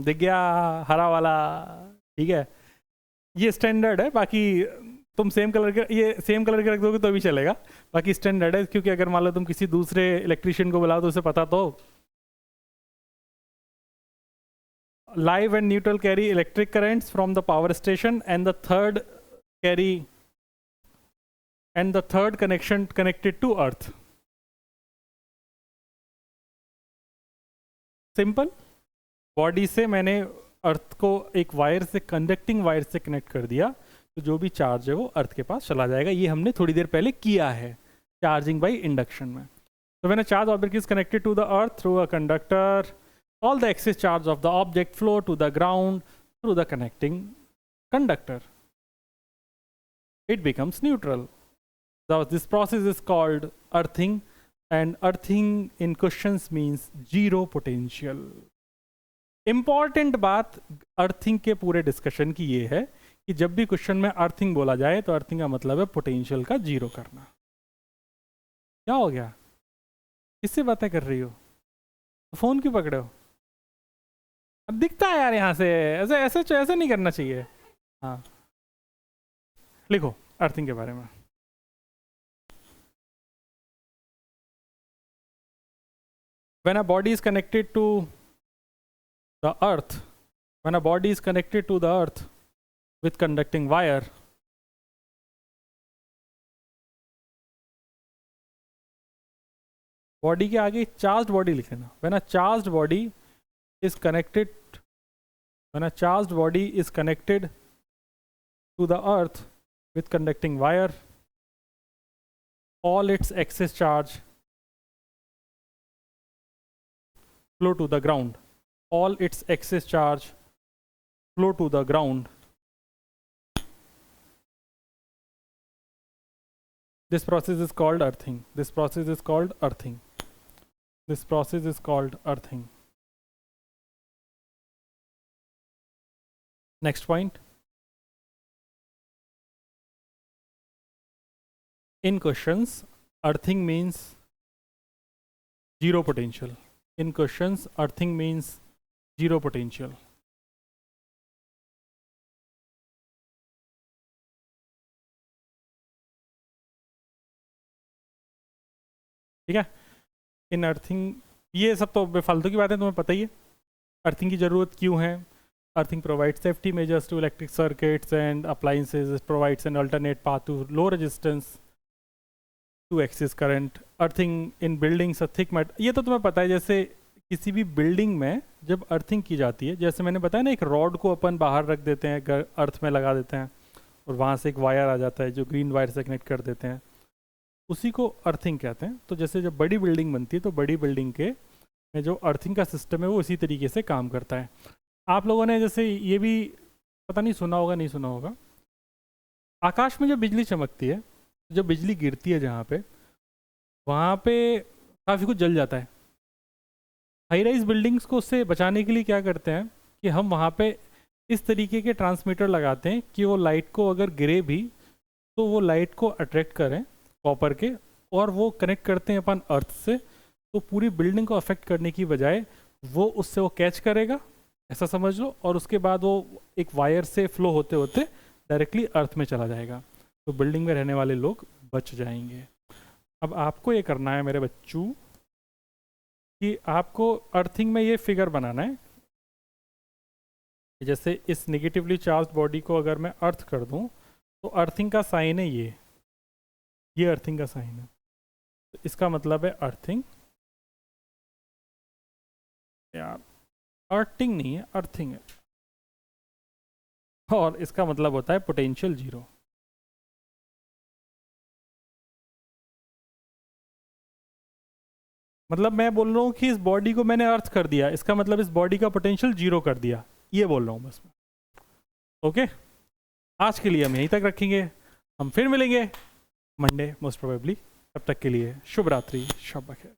दिख गया हरा वाला? ठीक है, ये स्टैंडर्ड है, बाकी तुम सेम कलर के, ये सेम कलर के रख दोगे तो भी चलेगा, बाकी स्टैंडर्ड है, क्योंकि अगर मान लो तुम किसी दूसरे इलेक्ट्रिशियन को बुलाओ तो उसे पता तो। Live and neutral carry electric currents from the power station, and the third connection connected to earth. Simple, body से मैंने अर्थ को एक वायर से, कंडक्टिंग वायर से कनेक्ट कर दिया, तो जो भी चार्ज है वो अर्थ के पास चला जाएगा। ये हमने थोड़ी देर पहले किया है चार्जिंग बाय इंडक्शन में। तो when a charge object is connected to the earth through a conductor, all the excess charge of the object flow to the ground through the connecting conductor. It becomes neutral. Now this process is called earthing, and earthing in questions means zero potential. Important बात earthing के पूरे discussion की ये है कि जब भी question में earthing बोला जाए तो earthing का मतलब है पोटेंशियल का जीरो करना। क्या हो गया? किससे बातें कर रही हो? फोन क्यों पकड़े हो? अब दिखता है यार यहाँ से, ऐसे ऐसे ऐसे नहीं करना चाहिए। हाँ लिखो अर्थिंग के बारे में। When a body is connected to the earth, when a body is connected to the earth with conducting wire, body के आगे चार्ज्ड बॉडी लिख लेना। When a charged body is connected, when a charged body is connected to the earth with conducting wire, all its excess charge flow to the ground. All its excess charge flow to the ground. This process is called earthing. This process is called earthing. This process is called earthing. Next point. In questions, earthing means zero potential. In questions, earthing means zero potential. ठीक है। इन earthing, ये सब तो बेफालतू की बात है, तुम्हें पता ही है अर्थिंग की ज़रूरत क्यों है। Earthing provide safety measures to electric circuits and appliances, provides an alternate path to low resistance to excess current. Earthing in buildings a thick mat, ये तो तुम्हें पता है। जैसे किसी भी बिल्डिंग में जब अर्थिंग की जाती है, जैसे मैंने बताया ना, एक रॉड को अपन बाहर रख देते हैं, अर्थ में लगा देते हैं, और वहाँ से एक वायर आ जाता है जो ग्रीन वायर से कनेक्ट कर देते हैं, उसी को अर्थिंग कहते हैं। तो जैसे जब बड़ी बिल्डिंग बनती है तो बड़ी बिल्डिंग के में जो अर्थिंग का सिस्टम है वो इसी तरीके से काम करता है। आप लोगों ने जैसे ये भी पता नहीं सुना होगा, नहीं सुना होगा, आकाश में जब बिजली चमकती है, जब बिजली गिरती है जहाँ पे, वहाँ पे काफ़ी कुछ जल जाता है। हाई राइज बिल्डिंग्स को उससे बचाने के लिए क्या करते हैं कि हम वहाँ पे इस तरीके के ट्रांसमीटर लगाते हैं कि वो लाइट को अगर गिरे भी तो वो लाइट को अट्रैक्ट करें कॉपर के, और वो कनेक्ट करते हैं अपन अर्थ से, तो पूरी बिल्डिंग को अफेक्ट करने की बजाय वो उससे वो कैच करेगा, ऐसा समझ लो, और उसके बाद वो एक वायर से फ्लो होते होते डायरेक्टली अर्थ में चला जाएगा, तो बिल्डिंग में रहने वाले लोग बच जाएंगे। अब आपको ये करना है मेरे बच्चों कि आपको अर्थिंग में ये फिगर बनाना है। जैसे इस नेगेटिवली चार्ज बॉडी को अगर मैं अर्थ कर दूं तो अर्थिंग का साइन है ये अर्थिंग का साइन है, तो इसका मतलब है अर्थिंग। यार अर्थिंग नहीं है, अर्थिंग है, और इसका मतलब होता है पोटेंशियल जीरो। मतलब मैं बोल रहा हूँ कि इस बॉडी को मैंने अर्थ कर दिया, इसका मतलब इस बॉडी का पोटेंशियल जीरो कर दिया, ये बोल रहा हूँ बस। ओके, आज के लिए हम यहीं तक रखेंगे, हम फिर मिलेंगे मंडे मोस्ट प्रोबेबली। तब तक के लिए शुभ रात्रि, शब बखैर।